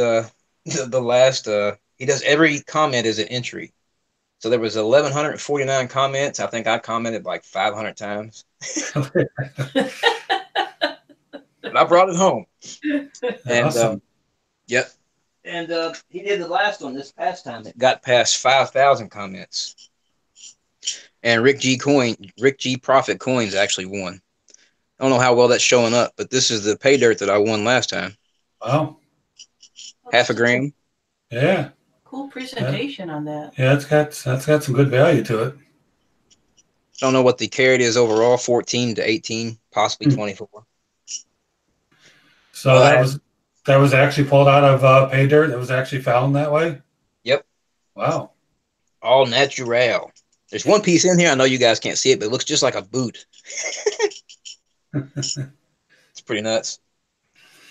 he does every comment as an entry. So there was 1,149 comments. I think I commented like 500 times. But I brought it home. And awesome. Yep. And he did the last one this past time. It got past 5,000 comments. And Rick G Profit Coins actually won. I don't know how well that's showing up, but this is the pay dirt that I won last time. Wow. Half a gram. Yeah. Cool presentation on that. Yeah, that's got some good value to it. Don't know what the carat is overall, 14 to 18, possibly 24. So that was actually pulled out of pay dirt. That was actually found that way. Yep. Wow. All natural. There's one piece in here. I know you guys can't see it, but it looks just like a boot. It's pretty nuts.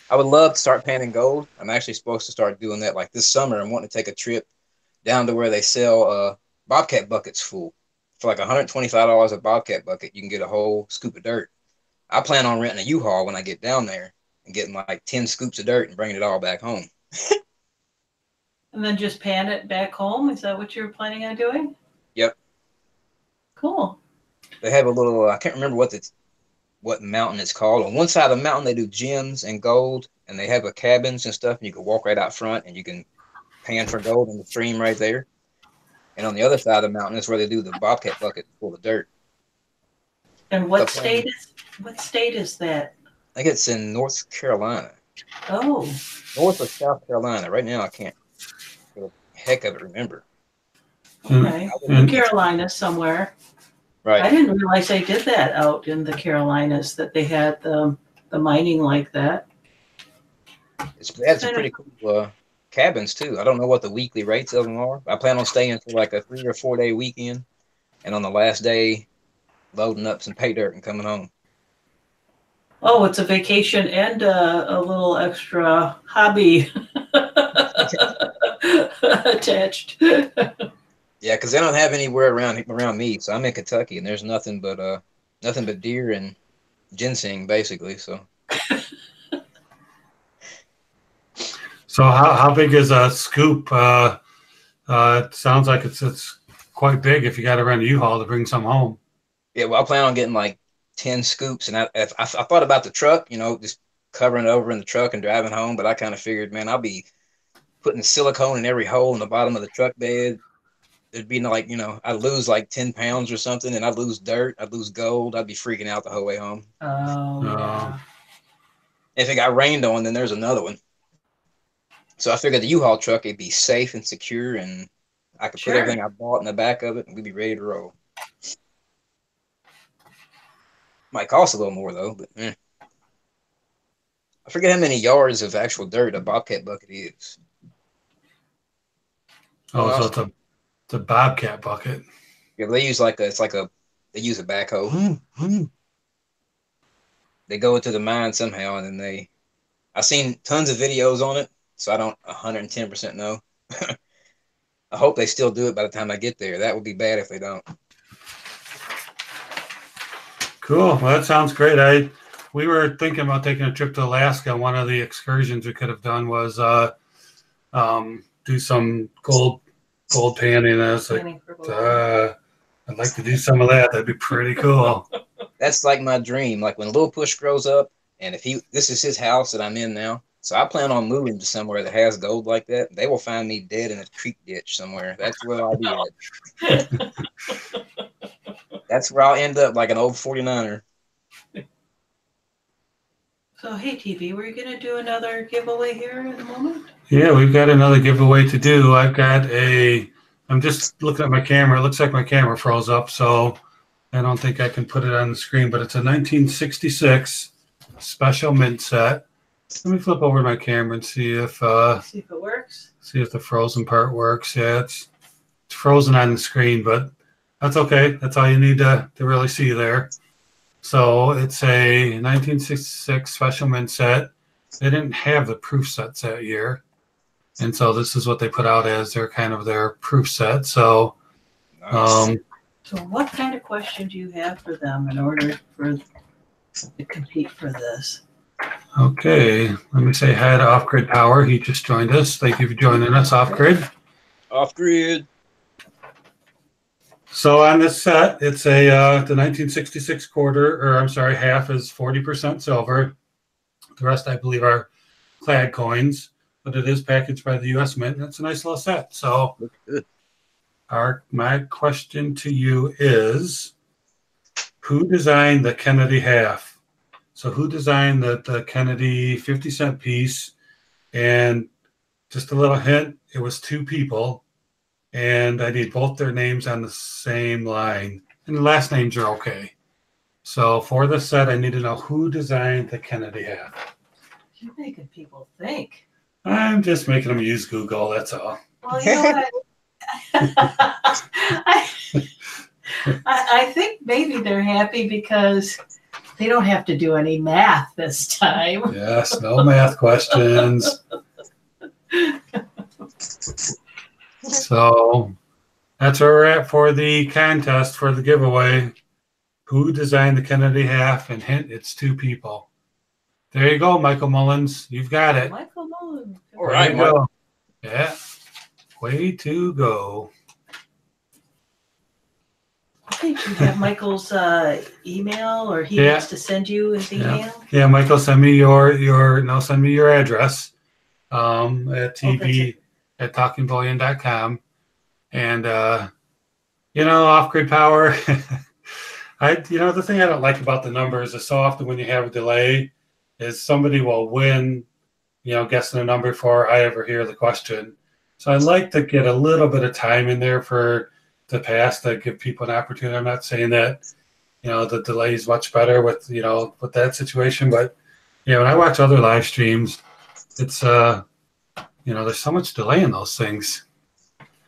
I would love to start panning gold. I'm actually supposed to start doing that like this summer. I'm wanting to take a trip down to where they sell Bobcat buckets full. For like $125 a Bobcat bucket, you can get a whole scoop of dirt. I plan on renting a U-Haul when I get down there and getting like 10 scoops of dirt and bringing it all back home. And then just pan it back home? Is that what you're planning on doing? Cool. They have a little, I can't remember what mountain it's called. On one side of the mountain, they do gems and gold, and they have a cabins and stuff, and you can walk right out front, and you can pan for gold in the stream right there. And on the other side of the mountain is where they do the bobcat bucket full of dirt. And what state is that? I think it's in North Carolina. Oh. North or South Carolina. Right now, I can't for the heck of it remember. Okay. In Carolina somewhere. Right. I didn't realize they did that out in the Carolinas, that they had the mining like that. They had some pretty cool cabins too. I don't know what the weekly rates of them are. I plan on staying for like a 3 or 4 day weekend, and on the last day, loading up some pay dirt and coming home. Oh, it's a vacation and a little extra hobby attached. Yeah, because they don't have anywhere around me. So I'm in Kentucky, and there's nothing but deer and ginseng, basically. So. So how big is a scoop? It sounds like it's quite big if you got to rent a U-Haul to bring some home. Yeah, well, I plan on getting like 10 scoops, and I thought about the truck, just covering it over in the truck and driving home, but I kind of figured, man, I'll be putting silicone in every hole in the bottom of the truck bed. It'd be like, I'd lose like 10 pounds or something, and I'd lose dirt, I'd lose gold, I'd be freaking out the whole way home. Oh, yeah. If it got rained on, then there's another one. So I figured the U-Haul truck, it'd be safe and secure, and I could put everything I bought in the back of it, and we'd be ready to roll. Might cost a little more, though, but I forget how many yards of actual dirt a bobcat bucket is. Oh, so it's a bobcat bucket. Yeah, they use they use a backhoe. They go into the mine somehow, and then I've seen tons of videos on it, so I don't 110% know. I hope they still do it by the time I get there. That would be bad if they don't. Cool. Well, that sounds great. We were thinking about taking a trip to Alaska. One of the excursions we could have done was do some gold panning. I was like, I'd like to do some of that. That'd be pretty cool. That's like my dream. Like when Little Push grows up, and this is his house that I'm in now. So I plan on moving to somewhere that has gold like that. They will find me dead in a creek ditch somewhere. That's where I'll be at. That's where I'll end up, like an old 49er. So, hey, TV, were you going to do another giveaway here in a moment? Yeah, we've got another giveaway to do. I'm just looking at my camera. It looks like my camera froze up, so I don't think I can put it on the screen, but it's a 1966 special mint set. Let me flip over my camera and see if it works. See if the frozen part works. Yeah, it's frozen on the screen, but that's okay. That's all you need to really see there. So it's a 1966 special mint set. They didn't have the proof sets that year, and so this is what they put out as their proof set. So, nice. So what kind of question do you have for them in order to compete for this? Okay, let me say hi to Off Grid Power. He just joined us. Thank you for joining us, Off Grid. Off Grid. So on this set, it's the 1966 half is 40% silver. The rest, I believe, are clad coins, but it is packaged by the U.S. Mint, and it's a nice little set. So my question to you is, who designed the Kennedy half? So who designed the Kennedy 50-cent piece? And just a little hint, it was two people. And I need both their names on the same line. And the last names are okay. So for this set, I need to know who designed the Kennedy half. You're making people think. I'm just making them use Google, that's all. Well, you know what? I think maybe they're happy because they don't have to do any math this time. Yes, no math questions. So that's where we're at for the contest, for the giveaway. Who designed the Kennedy half? And hint, it's two people. There you go, Michael Mullins. You've got it. Michael Mullins. All right, go. Yeah. Way to go. think you have Michael's email, or he Yeah. wants to send you his email. Yeah, Michael, send me your send me your address at tb at talkingbullion.com. And off-grid power. The thing I don't like about the numbers is so often when you have a delay is somebody will win, guessing a number before I ever hear the question. So I'd like to get a little bit of time in there for the past to give people an opportunity. I'm not saying that, the delay is much better with that situation, but when I watch other live streams, it's there's so much delay in those things.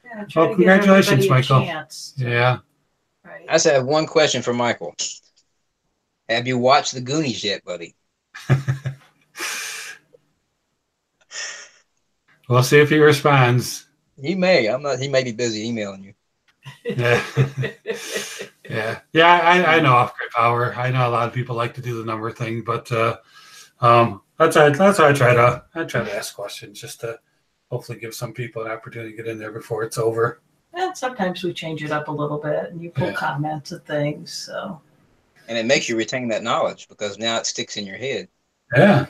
Yeah, Well, congratulations, Michael. Chance, Yeah. Right. I just have one question for Michael. Have you watched the Goonies yet, buddy? We'll see if he responds. He may. He may be busy emailing you. Yeah. Yeah. I know off-grid power. I know a lot of people like to do the number thing, but that's why I try to ask questions, just to hopefully give some people an opportunity to get in there before it's over. And sometimes we change it up a little bit, and you pull comments and things. So. And it makes you retain that knowledge because now it sticks in your head. Yeah.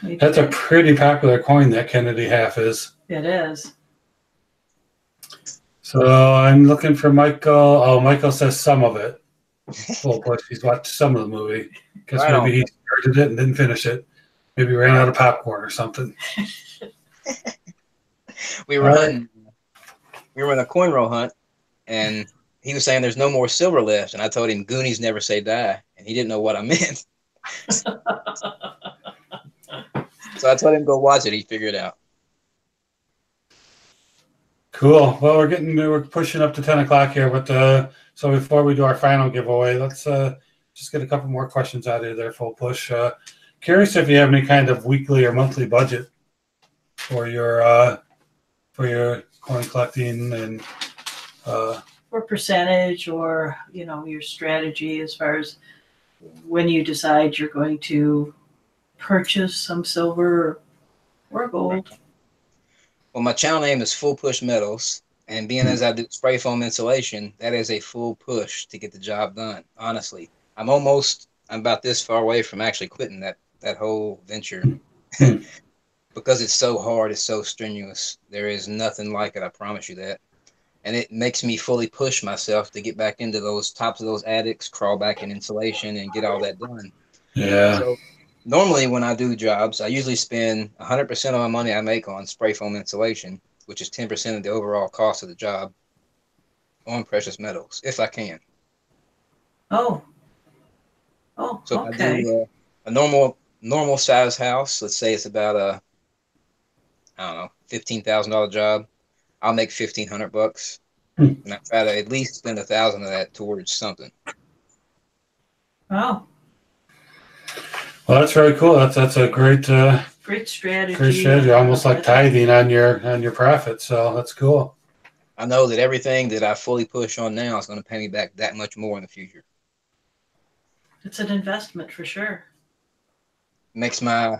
That's a pretty popular coin, that Kennedy half is. It is. So I'm looking for Michael. Oh, Michael says some of it. Well, but he's watched some of the movie. Guess maybe he started it and didn't finish it. Maybe ran out of popcorn or something. We were on a coin roll hunt, and he was saying there's no more silver left, and I told him Goonies never say die, and he didn't know what I meant. So I told him go watch it. He figured it out. Cool. Well, we're pushing up to 10 o'clock here, but so before we do our final giveaway, let's just get a couple more questions out of there. Full push. Curious if you have any kind of weekly or monthly budget for your coin collecting and or percentage, or your strategy as far as when you decide you're going to purchase some silver or gold. Well, my channel name is Full Push Metals, and being as I do spray foam insulation, that is a full push to get the job done. Honestly, I'm about this far away from actually quitting that whole venture because it's so hard, it's so strenuous. There is nothing like it, I promise you that. And it makes me fully push myself to get back into those tops of those attics, crawl back in insulation, and get all that done. Yeah. So normally when I do jobs, I usually spend 100% of my money I make on spray foam insulation, which is 10% of the overall cost of the job, on precious metals, if I can. So So if okay. I do a normal size house, let's say it's about $15,000 job, I'll make $1,500, and I try to at least spend $1,000 of that towards something. Wow. Well, that's very cool. That's a great strategy. Great strategy, almost like tithing on your profit. So that's cool. I know that everything that I fully push on now is going to pay me back that much more in the future. It's an investment for sure. Makes my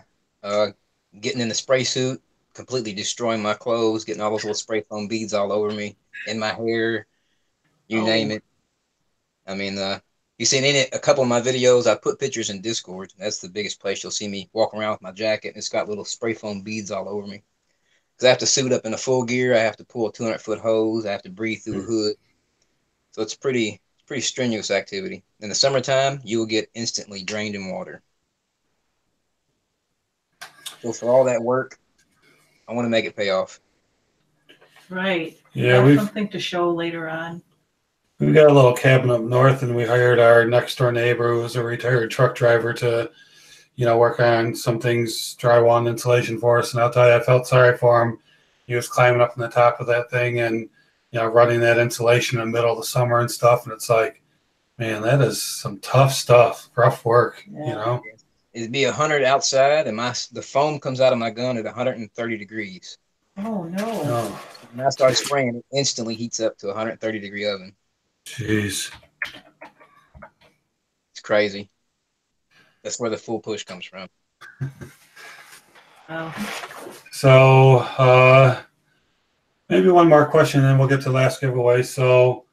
getting in the spray suit, completely destroying my clothes, getting all those little spray foam beads all over me, in my hair, you name it. I mean, you've seen a couple of my videos. I put pictures in Discord. That's the biggest place you'll see me walk around with my jacket, and it's got little spray foam beads all over me. Because I have to suit up in a full gear. I have to pull a 200-foot hose. I have to breathe through a hood. So it's pretty strenuous activity. In the summertime, you will get instantly drained in water. So for all that work, I want to make it pay off. Right. Yeah, That's something to show later on. We've got a little cabin up north, and we hired our next door neighbor, who's a retired truck driver, to, work on some things, drywall and insulation for us. And I'll tell you, I felt sorry for him. He was climbing up on the top of that thing and, running that insulation in the middle of the summer and stuff. And it's like, man, that is some tough stuff, rough work, It'd be 100 outside, and the foam comes out of my gun at 130 degrees. Oh, no. When I start spraying, it instantly heats up to a 130-degree oven. Jeez. It's crazy. That's where the full push comes from. So maybe one more question, and then we'll get to the last giveaway. So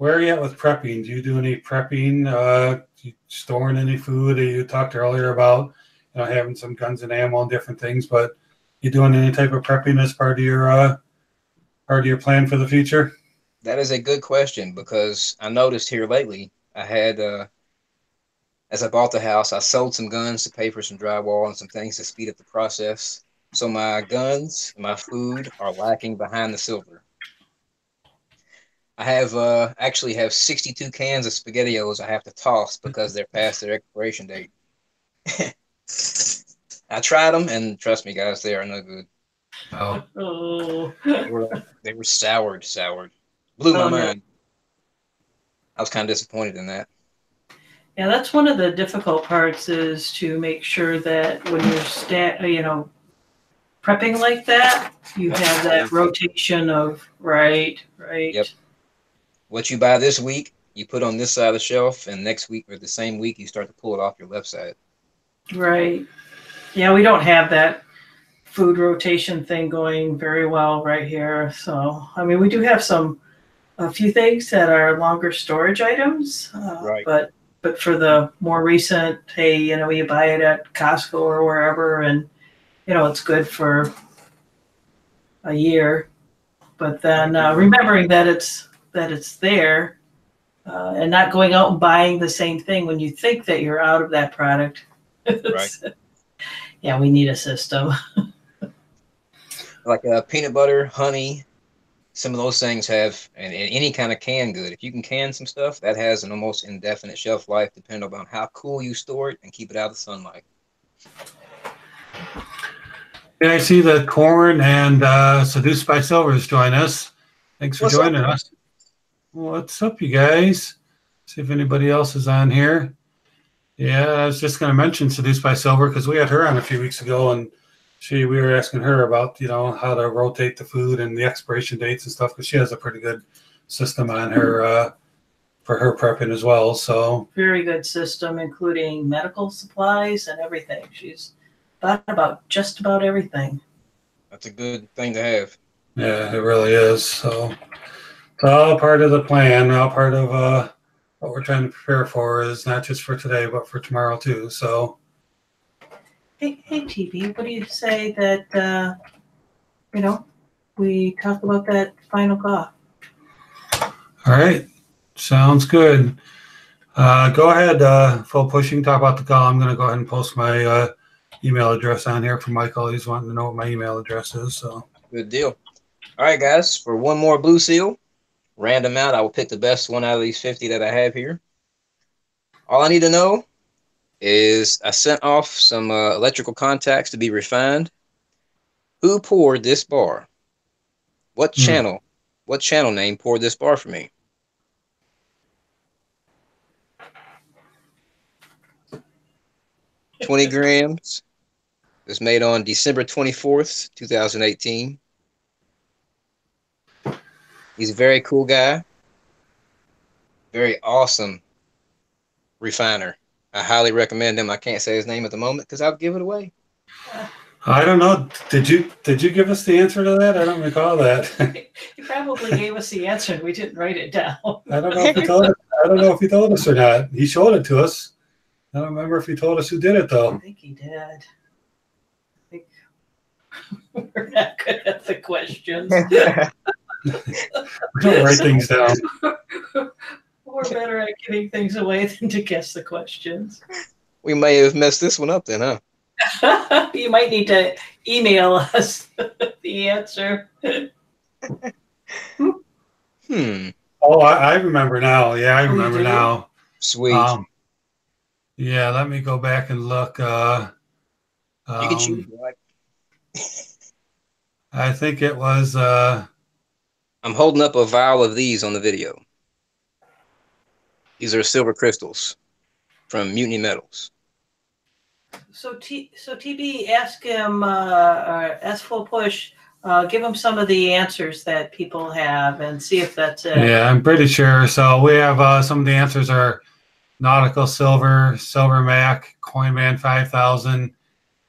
where are you at with prepping? Do you do any prepping? Do you storing any food? You talked earlier about having some guns and ammo and different things, but you doing any type of prepping as part of your plan for the future? That is a good question because I noticed here lately I had as I bought the house, I sold some guns to pay for some drywall and some things to speed up the process. So my guns, my food are lacking behind the silver. I have actually have 62 cans of SpaghettiOs I have to toss because they're past their expiration date. I tried them, and trust me, guys, they are no good. Oh, Oh, They were soured. Blew my oh no. mind. I was kind of disappointed in that. Yeah, that's one of the difficult parts is to make sure that when you're prepping like that, you have that rotation of right. Yep. What you buy this week, you put on this side of the shelf, and next week or the same week, you start to pull it off your left side. Right. Yeah, we don't have that food rotation thing going very well right here. So, I mean, we do have a few things that are longer storage items, Right. but for the more recent, hey, you buy it at Costco or wherever, and it's good for a year. But then remembering that it's there, and not going out and buying the same thing when you think that you're out of that product. Right. Yeah, we need a system. Like peanut butter, honey, some of those things have, and any kind of canned good. If you can can some stuff, that has an almost indefinite shelf life, depending on how cool you store it and keep it out of the sunlight. yeah, I see that Corn and Seduced by Silvers join us. Thanks for joining us. What's up, you guys? See if anybody else is on here. Yeah, I was just going to mention Seduced by Silver because we had her on a few weeks ago, and we were asking her about how to rotate the food and the expiration dates and stuff because she has a pretty good system on her for her prepping as well. So very good system, including medical supplies and everything. She's thought about just about everything. That's a good thing to have. Yeah, it really is. So it's all part of the plan. All part of what we're trying to prepare for is not just for today, but for tomorrow too. So. Hey, TV, what do you say that, we talk about that final cough? All right. Sounds good. Go ahead, full pushing, talk about the call. I'm going to go ahead and post my email address on here for Michael. He's wanting to know what my email address is. So good deal. All right, guys, for one more blue seal, random out, I will pick the best one out of these 50 that I have here. All I need to know is I sent off some electrical contacts to be refined. Who poured this bar? What channel? What channel name poured this bar for me? $20 grams. It was made on December 24th, 2018. He's a very cool guy. Very awesome refiner. I highly recommend him. I can't say his name at the moment because I'll give it away. I don't know. Did you give us the answer to that? I don't recall that. He probably gave us the answer and we didn't write it down. I don't know if he told us. I don't know if he told us or not. He showed it to us. I don't remember if he told us who did it though. I think he did. I think we're not good at the questions. We don't write things down. We're better at giving things away than to guess the questions. We may have messed this one up then, huh? You might need to email us the answer. Oh, I remember now. Yeah, I remember now. Sweet. Yeah, let me go back and look. You can choose. I think it was. I'm holding up a vial of these on the video. These are silver crystals from Mutiny Metals. So TB, ask him, ask Full Push, give him some of the answers that people have and see if that's it. Yeah, I'm pretty sure. So we have some of the answers are Nautical Silver, Silver Mac, Coinman 5000,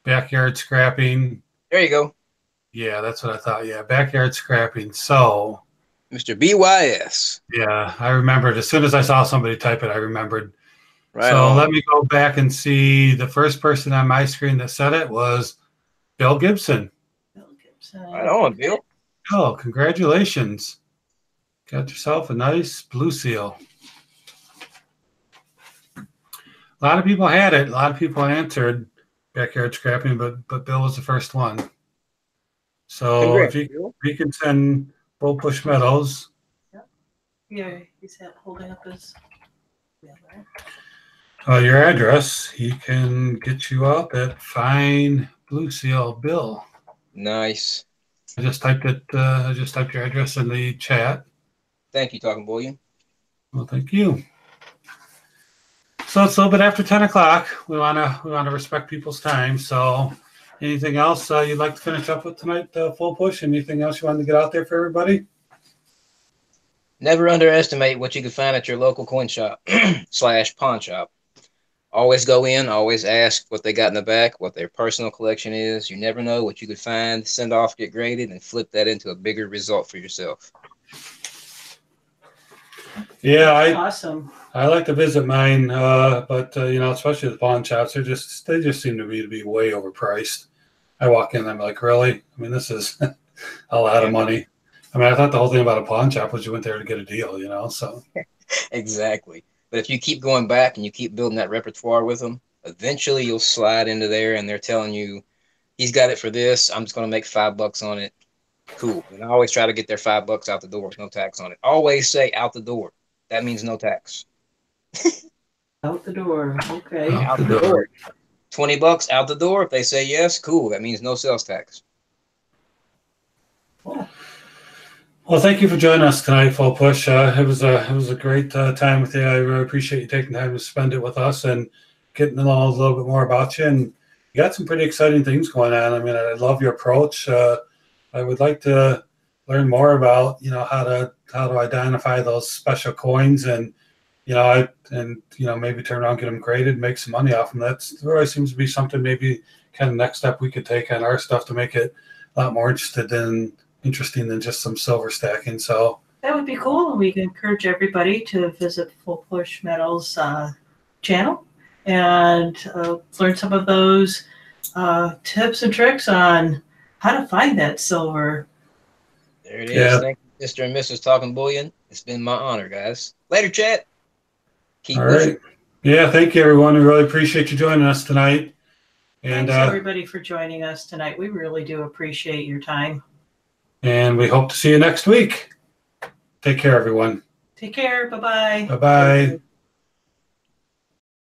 Backyard Scrapping. There you go. Yeah, that's what I thought. Yeah, Backyard Scrapping. So Mr. BYS. Yeah, I remembered. As soon as I saw somebody type it, I remembered. Right So on. let me go back and see. The first person on my screen that said it was Bill Gibson. Bill Gibson. Right on, Bill. Oh, congratulations. Got yourself a nice blue seal. A lot of people had it. A lot of people answered backyard scrapping, but Bill was the first one. So Congrats, if Bill. you can send Bull Push Meadows. Yeah, he's holding up his. Your address, he can get you up at Fine Blue Seal Bill. Nice. I just typed it. I just typed your address in the chat. Thank you, Talking Bullion. Well, thank you. So it's a little bit after 10 o'clock. We wanna respect people's time. So, anything else you'd like to finish up with tonight? Full push. Anything else you wanted to get out there for everybody? Never underestimate what you can find at your local coin shop / pawn shop. Always go in, always ask what they got in the back, what their personal collection is. You never know what you could find, send off, get graded, and flip that into a bigger result for yourself. Yeah, awesome. I like to visit mine, but especially the pawn shops, they just seem to be way overpriced. I walk in, I'm like, really? I mean, this is a lot of money. I mean, I thought the whole thing about a pawn shop was you went there to get a deal, so. Exactly. But if you keep going back and you keep building that repertoire with them, eventually you'll slide into there and they're telling you, he's got it for this. I'm just going to make $5 on it. Cool. And I always try to get their $5 out the door with no tax on it. Always say out the door. That means no tax. Out the door. Okay. Out the door. $20 out the door. If they say yes, cool. That means no sales tax. Cool. Well, thank you for joining us tonight, Full Push. It was a great time with you. I really appreciate you taking time to spend it with us and getting to know a little bit more about you. And you got some pretty exciting things going on. I mean, I love your approach. I would like to learn more about how to identify those special coins and maybe turn around, get them graded, make some money off them. That's really seems to be something maybe kind of next step we could take on our stuff to make it a lot more interesting than just some silver stacking. So that would be cool. We encourage everybody to visit Full Push Metals channel and learn some of those tips and tricks on how to find that silver. There it is. Yeah. Thank you, Mr. and Mrs. Talking Bullion. It's been my honor, guys. Later, chat. Keep all right. Yeah, thank you, everyone. We really appreciate you joining us tonight. And thanks, everybody, for joining us tonight. We really do appreciate your time. And we hope to see you next week. Take care, everyone. Take care. Bye-bye. Bye-bye.